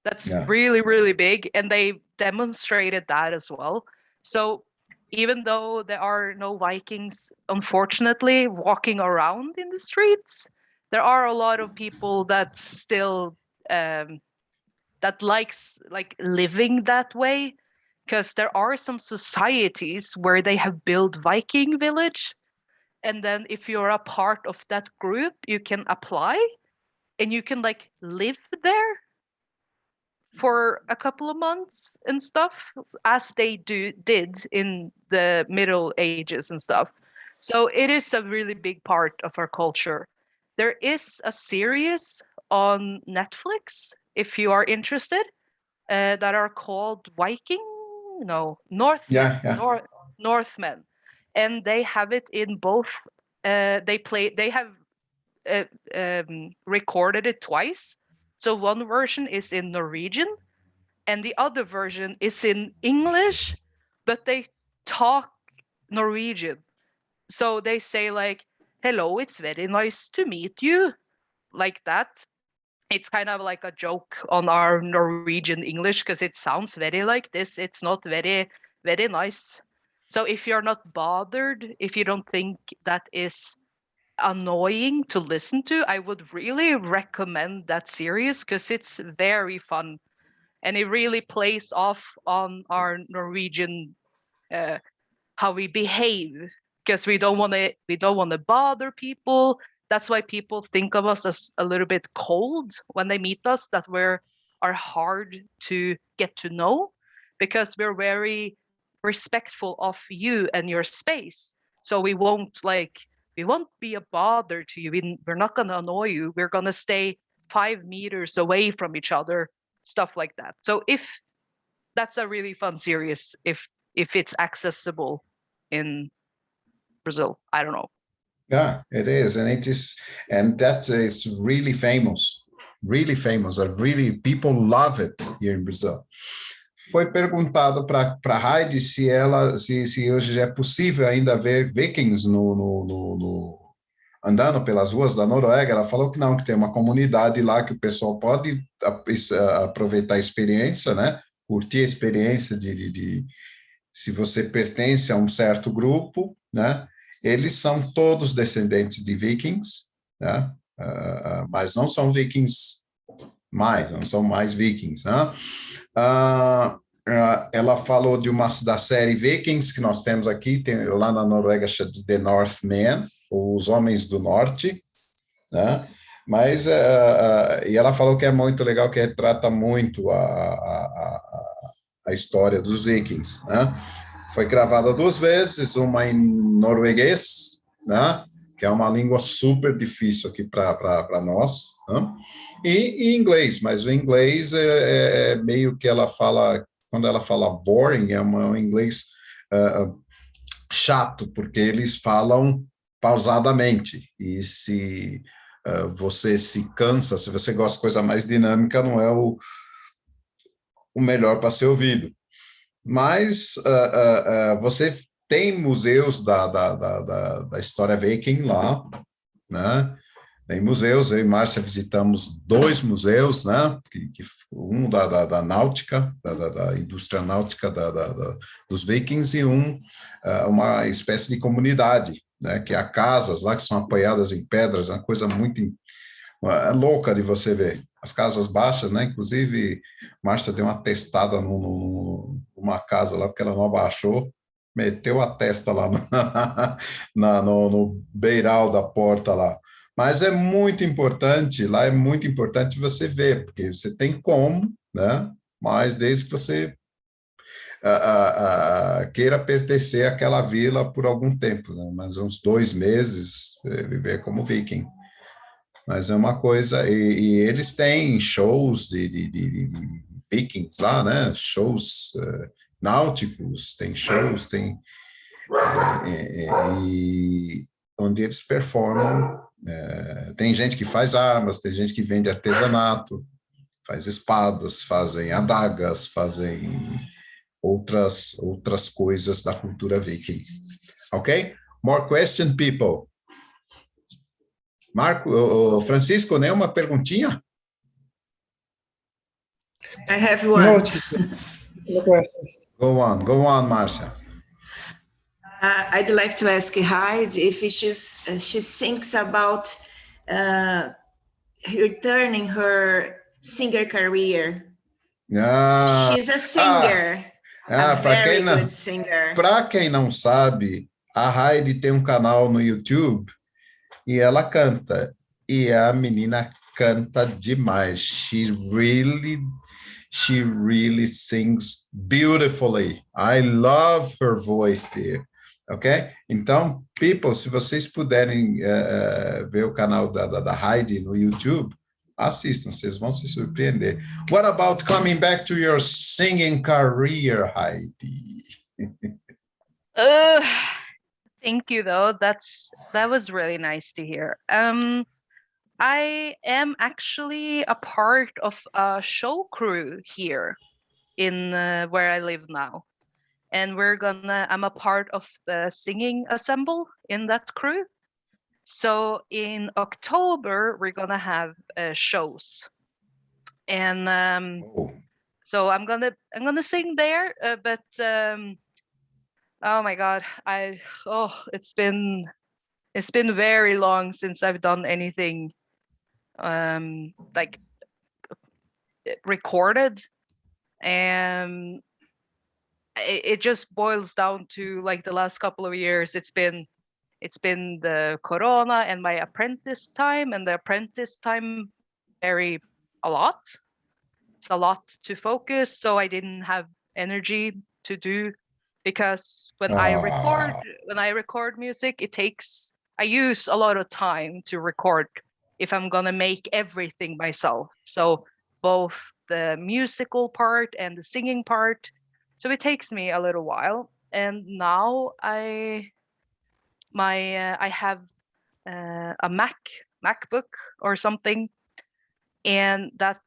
that's really, really big. And they demonstrated that as well. So even though there are no Vikings, unfortunately, walking around in the streets, there are a lot of people that still that likes like living that way, because there are some societies where they have built Viking village, and then if you're a part of that group you can apply and you can like live there for a couple of months and stuff, as they did in the Middle Ages and stuff. So it is a really big part of our culture. There is a series on Netflix, if you are interested, that are called Viking, no, Northmen, Northmen, and they have it in both. They have recorded it twice. So one version is in Norwegian, and the other version is in English but they talk Norwegian. So they say like, hello, it's very nice to meet you, like that. It's kind of like a joke on our Norwegian English because it sounds very like this. It's not very, very nice. So if you're not bothered, if you don't think that is annoying to listen to, I would really recommend that series because it's very fun and it really plays off on our Norwegian how we behave because we don't want to bother people. That's why people think of us as a little bit cold when they meet us, that are hard to get to know because we're very respectful of you and your space. So we won't be a bother to you. We're not going to annoy you. We're going to stay 5 meters away from each other, stuff like that. So if that's a really fun series, if it's accessible in Brazil. I don't know. Yeah, it is, and that is really famous, really famous. Really, people love it here in Brazil. Foi perguntado para Heidi se hoje é possível ainda ver Vikings andando pelas ruas da Noruega. Ela falou que não, que tem uma comunidade lá que o pessoal pode aproveitar a experiência, né? Curtir a experiência se você pertence a um certo grupo, né? Eles são todos descendentes de vikings, né? Mas não são vikings não são mais vikings, né? Ela falou da série Vikings que nós temos aqui, tem lá na Noruega, chama de The Northmen, os Homens do Norte, né? Mas e ela falou que é muito legal, que retrata muito a história dos vikings, né? Foi gravada 2 vezes, uma em norueguês, né? Que é uma língua super difícil aqui para nós, né? E em inglês, mas o inglês é meio que ela fala, quando ela fala boring, é um inglês chato, porque eles falam pausadamente, e se você se cansa, se você gosta de coisa mais dinâmica, não é o melhor para ser ouvido. Mas você tem museus da história viking lá, né? Tem museus, eu e Márcia visitamos 2 museus, né? Um da náutica, da indústria náutica dos vikings, e uma espécie de comunidade, né? Que há casas lá que são apoiadas em pedras, é uma coisa muito louca de você ver. As casas baixas, né? Inclusive, Márcia deu uma testada numa casa lá, porque ela não abaixou, meteu a testa lá no beiral da porta lá. Mas é muito importante, lá é muito importante você ver, porque você tem como, né? Mas desde que você queira pertencer àquela vila por algum tempo, né? Mas uns 2 meses, viver como viking. Mas é uma coisa, e eles têm shows de vikings lá, né? Shows náuticos, tem shows, e onde eles performam. Tem gente que faz armas, tem gente que vende artesanato, faz espadas, fazem adagas, fazem outras coisas da cultura viking. Ok? More question, people? Francisco, nenhuma perguntinha? I have No, one. teacher. No questions. Go on, Marcia. I'd like to ask Heidi if she thinks about returning her singer career. She's a singer, a very good singer. Para quem não sabe, a Heidi tem um canal no YouTube e ela canta. E a menina canta demais. She really sings beautifully. I love her voice there. Ok? Então, people, se vocês puderem ver o canal da Heidi no YouTube, assistam, vocês vão se surpreender. What about coming back to your singing career, Heidi? Thank you, though. That was really nice to hear. I am actually a part of a show crew here in where I live now. and I'm a part of the singing ensemble in that crew. So in October, we're gonna have shows, and Oh, so I'm gonna sing there. But oh my God, it's been very long since I've done anything like recorded, and it just boils down to like the last couple of years. It's been the corona and my apprentice time, and the apprentice time vary a lot. It's a lot to focus, so I didn't have energy to do, because when I ah, record music, I use a lot of time to record if I'm gonna make everything myself. So both the musical part and the singing part. So it takes me a little while. And now I have a MacBook or something, and that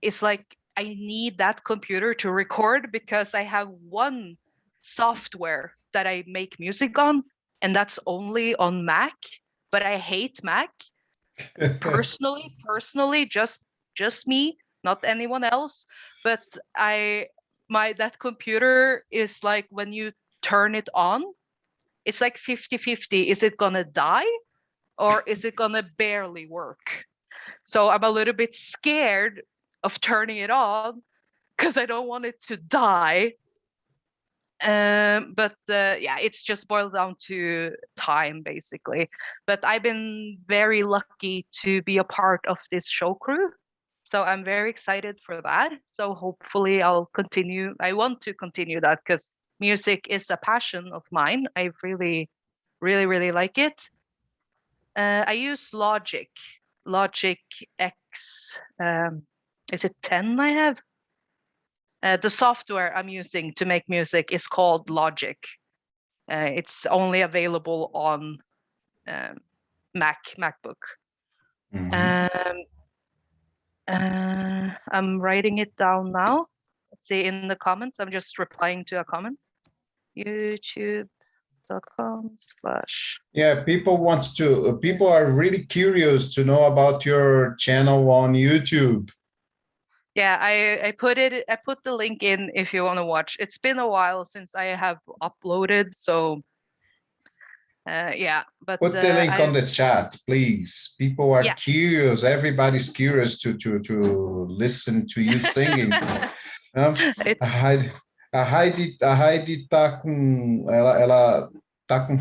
is like I need that computer to record, because I have one software that I make music on, and that's only on Mac. But I hate Mac personally, just me, not anyone else. But that computer is like, when you turn it on, it's like 50-50. Is it gonna die, or is it gonna barely work? So I'm a little bit scared of turning it on, because I don't want it to die. But yeah, it's just boiled down to time, basically. But I've been very lucky to be a part of this show crew, so I'm very excited for that. So hopefully I'll continue. I want to continue that, because music is a passion of mine. I really, really, really like it. I use Logic X. Is it 10 I have? The software I'm using to make music is called Logic. It's only available on MacBook. mhm. I'm writing it down now. Let's see, in the comments. I'm just replying to a comment. YouTube.com/. Yeah, people are really curious to know about your channel on YouTube. Yeah, I put the link in if you want to watch. It's been a while since I have uploaded, so yeah. But Put the link on the chat, please. People are yeah. curious. Everybody's curious to listen to you singing. A Heidi tá com ela tá com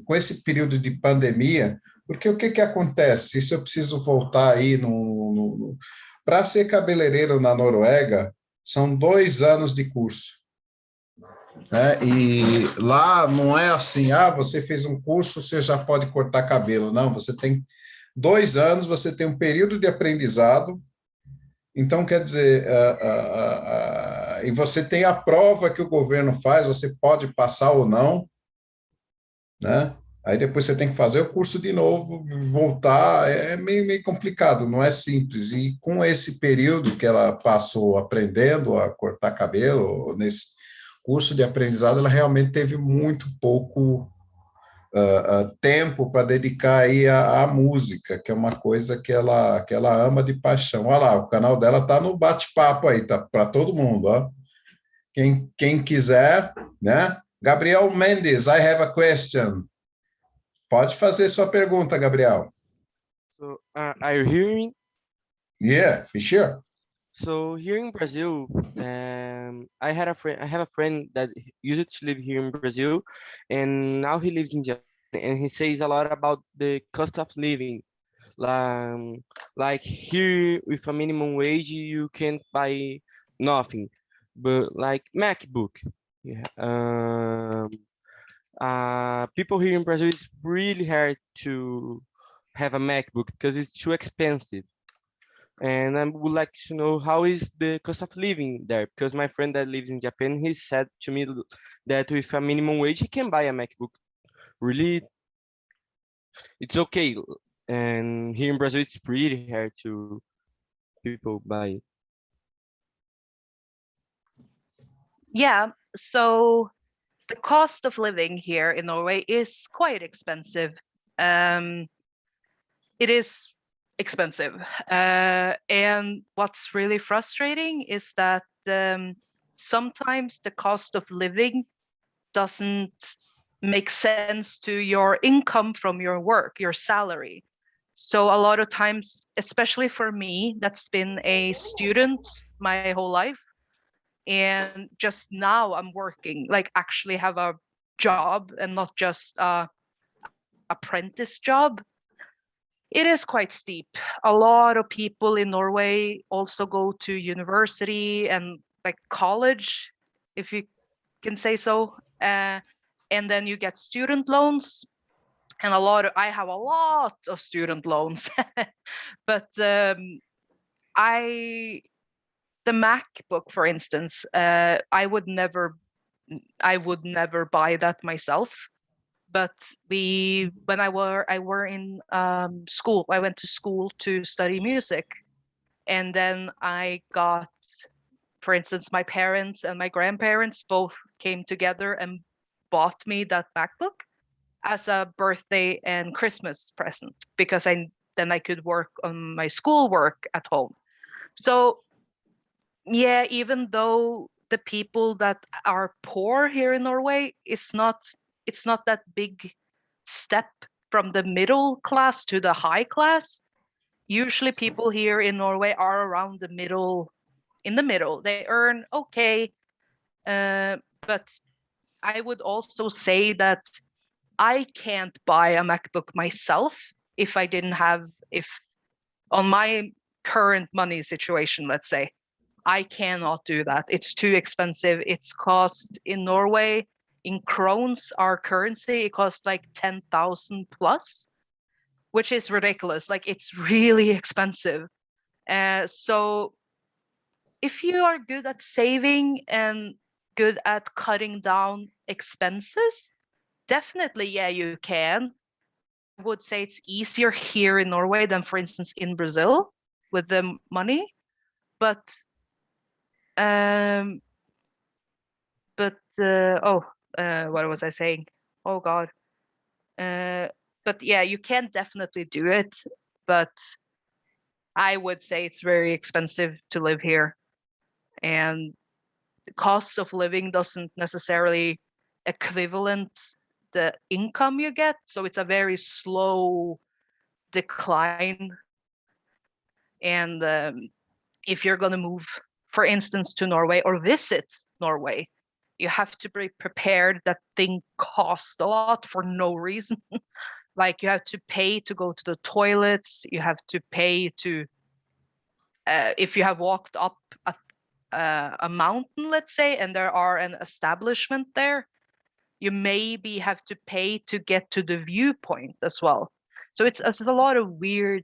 com esse período de pandemia, porque o que que acontece? Isso eu preciso voltar aí no para ser cabeleireiro na Noruega, são 2 anos de curso, né? E lá não é assim, você fez um curso, você já pode cortar cabelo. Não, você tem 2 anos, você tem um período de aprendizado. Então, quer dizer, e você tem a prova que o governo faz, você pode passar ou não, né? Aí depois você tem que fazer o curso de novo, voltar, é meio complicado, não é simples. E com esse período que ela passou aprendendo a cortar cabelo, nesse curso de aprendizado, ela realmente teve muito pouco tempo para dedicar aí à música, que é uma coisa que ela ama de paixão. Olha lá, o canal dela está no bate-papo aí, tá para todo mundo, ó. Quem quiser, né? Gabriel Mendes, I have a question. Pode fazer sua pergunta, Gabriel. So, are you hearing? Yeah, for sure. So here in Brazil, I have a friend that used to live here in Brazil, and now he lives in Japan. And he says a lot about the cost of living. Like here, with a minimum wage, you can't buy nothing, but like MacBook. Yeah. People here in Brazil, it's really hard to have a MacBook because it's too expensive. And I would like to know how is the cost of living there, because my friend that lives in Japan, he said to me that with a minimum wage, he can buy a MacBook. Really, it's okay. And here in Brazil, it's pretty hard to people buy it. Yeah, so the cost of living here in Norway is quite expensive. Um, it is expensive. And what's really frustrating is that sometimes the cost of living doesn't make sense to your income from your work, your salary. So a lot of times, especially for me, that's been a student my whole life, and just now I'm working, like actually have a job and not just a apprentice job. It is quite steep. A lot of people in Norway also go to university and like college, if you can say so. And then you get student loans, and I have a lot of student loans. But I the MacBook, for instance, I would never buy that myself. But when I were in school, I went to school to study music, and then I got, for instance, my parents and my grandparents both came together and bought me that MacBook as a birthday and Christmas present, because I could work on my schoolwork at home. So yeah, even though the people that are poor here in Norway, it's not that big step from the middle class to the high class. Usually people here in Norway are around the middle, in the middle. They earn okay, but I would also say that I can't buy a MacBook myself if on my current money situation, let's say, I cannot do that. It's too expensive. It's cost in Norway, in krones, our currency, it costs like 10,000 plus, which is ridiculous. Like, it's really expensive. So if you are good at saving and good at cutting down expenses, definitely, yeah, you can. I would say it's easier here in Norway than, for instance, in Brazil with the money. But um, what was I saying? Oh God. But yeah, you can definitely do it, but I would say it's very expensive to live here, and the cost of living doesn't necessarily equivalent the income you get, so it's a very slow decline. And if you're going to move, for instance, to Norway or visit Norway, you have to be prepared that things cost a lot for no reason. Like, you have to pay to go to the toilets, you have to pay to if you have walked up a mountain, let's say, and there are an establishment there, you maybe have to pay to get to the viewpoint as well. So it's a lot of weird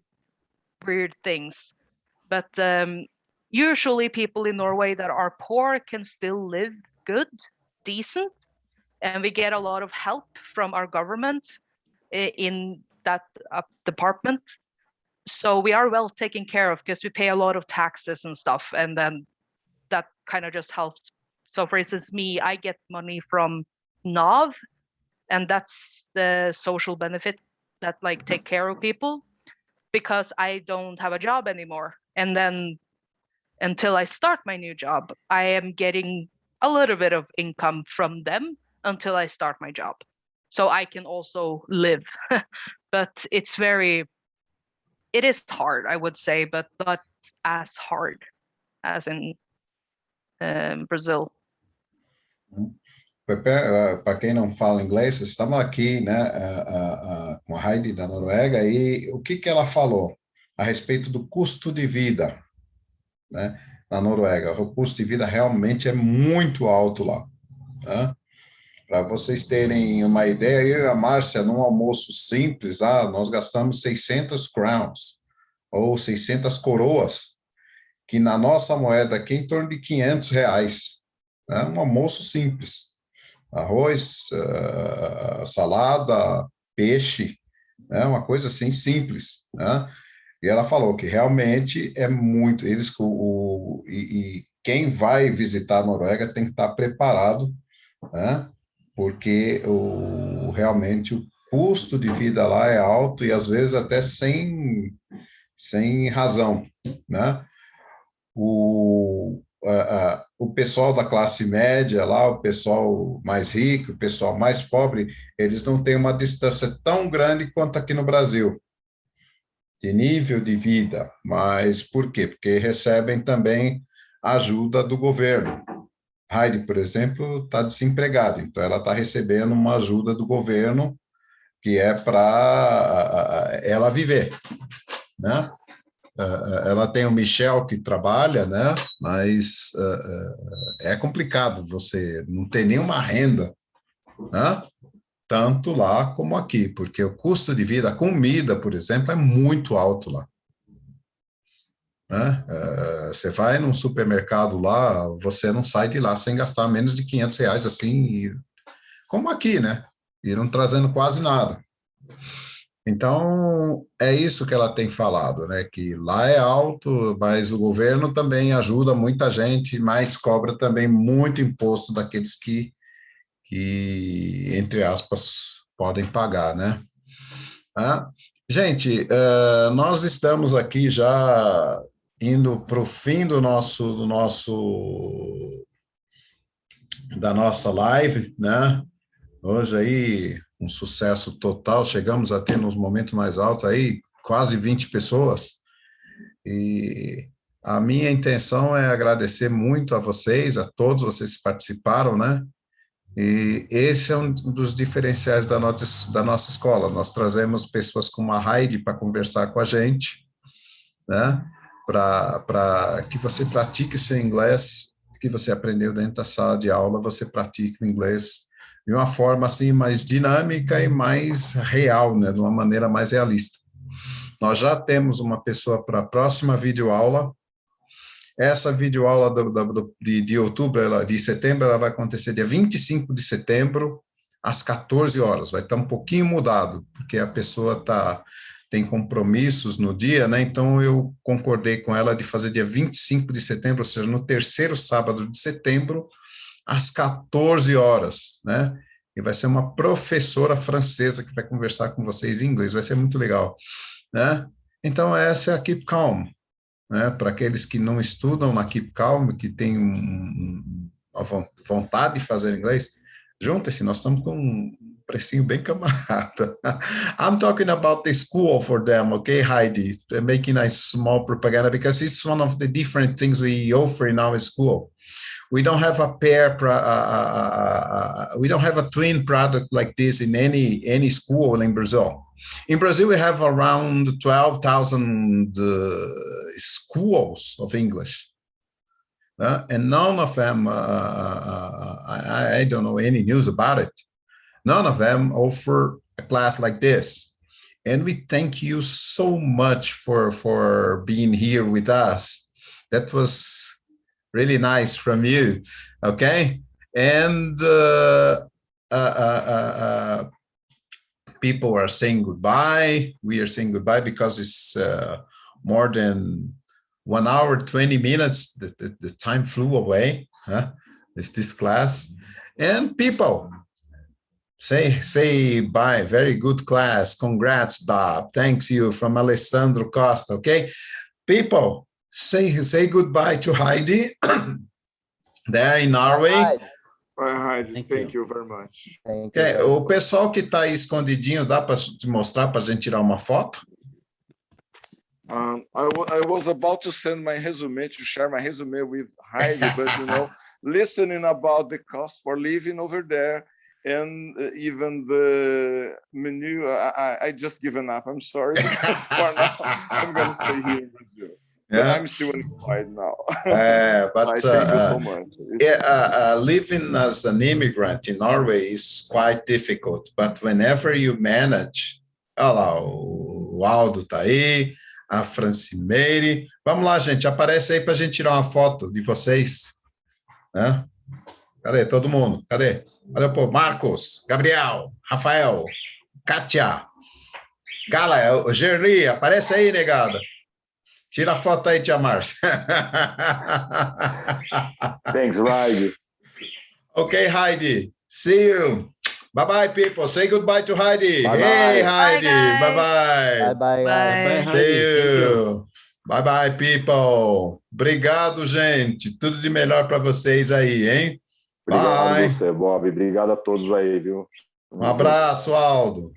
things. But usually people in Norway that are poor can still live good, decent, and we get a lot of help from our government in that department. So we are well taken care of because we pay a lot of taxes and stuff, and then that kind of just helps. So for instance, me, I get money from NAV, and that's the social benefit that like take care of people, because I don't have a job anymore. And then until I start my new job, I am getting a little bit of income from them until I start my job. So I can also live. But it is hard, I would say, but not as hard as in Brazil. Para quem não fala inglês, estamos aqui, né, com a Heidi da Noruega, e o que ela falou a respeito do custo de vida, né, na Noruega? O custo de vida realmente é muito alto lá, né? Para vocês terem uma ideia, eu e a Márcia, num almoço simples, nós gastamos 600 crowns, ou 600 coroas, que na nossa moeda aqui é em torno de 500 reais. Né? Um almoço simples. Arroz, salada, peixe, né? Uma coisa assim simples. Né? E ela falou que realmente é muito. quem vai visitar a Noruega tem que estar preparado, né? Porque realmente o custo de vida lá é alto e às vezes até sem razão, né? O pessoal da classe média lá, o pessoal mais rico, o pessoal mais pobre, eles não têm uma distância tão grande quanto aqui no Brasil, de nível de vida. Mas por quê? Porque recebem também ajuda do governo. Heidi, por exemplo, está desempregada, então ela está recebendo uma ajuda do governo que é para ela viver, né? Ela tem o Michel que trabalha, né? Mas é complicado você não ter nenhuma renda, né? Tanto lá como aqui, porque o custo de vida, a comida, por exemplo, é muito alto lá, né? Você vai num supermercado lá, você não sai de lá sem gastar menos de R$ 500, assim, como aqui, né? E não trazendo quase nada. Então, é isso que ela tem falado, né? Que lá é alto, mas o governo também ajuda muita gente, mas cobra também muito imposto daqueles que entre aspas, podem pagar, né? Ah, gente, nós estamos aqui já indo para o fim da nossa live, né? Hoje aí, um sucesso total, chegamos a ter nos momentos mais altos aí, quase 20 pessoas, e a minha intenção é agradecer muito a vocês, a todos vocês que participaram, né? E esse é um dos diferenciais da nossa escola, nós trazemos pessoas como a Heidi para conversar com a gente, né? Para que você pratique o seu inglês, que você aprendeu dentro da sala de aula, você pratique o inglês de uma forma assim mais dinâmica e mais real, né? De uma maneira mais realista. Nós já temos uma pessoa para a próxima videoaula. Essa videoaula de outubro, de setembro, ela vai acontecer dia 25 de setembro, às 14 horas. Vai estar um pouquinho mudado, porque a pessoa tem compromissos no dia, né? Então, eu concordei com ela de fazer dia 25 de setembro, ou seja, no terceiro sábado de setembro, às 14 horas, né? E vai ser uma professora francesa que vai conversar com vocês em inglês, vai ser muito legal, né? Então, essa é a Keep Calm, né? Para aqueles que não estudam na Keep Calm, que têm uma vontade de fazer inglês, junta-se, nós estamos com um precinho bem camarada. I'm talking about the school for them, okay, Heidi? They're making a small propaganda because it's one of the different things we offer in our school. We don't have a we don't have a twin product like this in any school in Brazil. In Brazil, we have around 12,000 schools of English. And none of them, I don't know any news about it. None of them offer a class like this. And we thank you so much for being here with us. That was really nice from you, okay? And people are saying goodbye. We are saying goodbye because it's more than 1 hour, 20 minutes. The time flew away, huh? This class. And people, say bye. Very good class. Congrats, Bob. Thanks you from Alessandro Costa, okay? People, say goodbye to Heidi there in Norway. Bye, Heidi. Thank you very much. Okay. O pessoal que está aí escondidinho, dá para te mostrar para a gente tirar uma foto? I was about to send my resume, to share my resume with Heidi, but listening about the cost for living over there and even the menu, I just given up. I'm sorry, because for now I'm going to stay here in Brazil. But I'm still employed now. But thank you so much. Living as an immigrant in Norway is quite difficult, but whenever you manage, olha lá, o Aldo tá aí, a Francimeire. Vamos lá, gente, aparece aí para a gente tirar uma foto de vocês. Né? Cadê todo mundo? Cadê? Olha, pô, Marcos, Gabriel, Rafael, Kátia, Gala, Gerli, aparece aí, negada. Tira a foto aí, tia Márcia. Thanks, Heidi. Okay, Heidi. See you. Bye-bye, people. Say goodbye to Heidi. Bye-bye. Hey, Bye, Heidi. guys. Bye-bye. Bye, Bye, Bye. See Heidi. Thank you. you. Bye-bye, people. Obrigado, gente. Tudo de melhor para vocês aí, hein? Obrigado Bye. você, Bob. Obrigado a todos aí, viu? Um abraço, Aldo.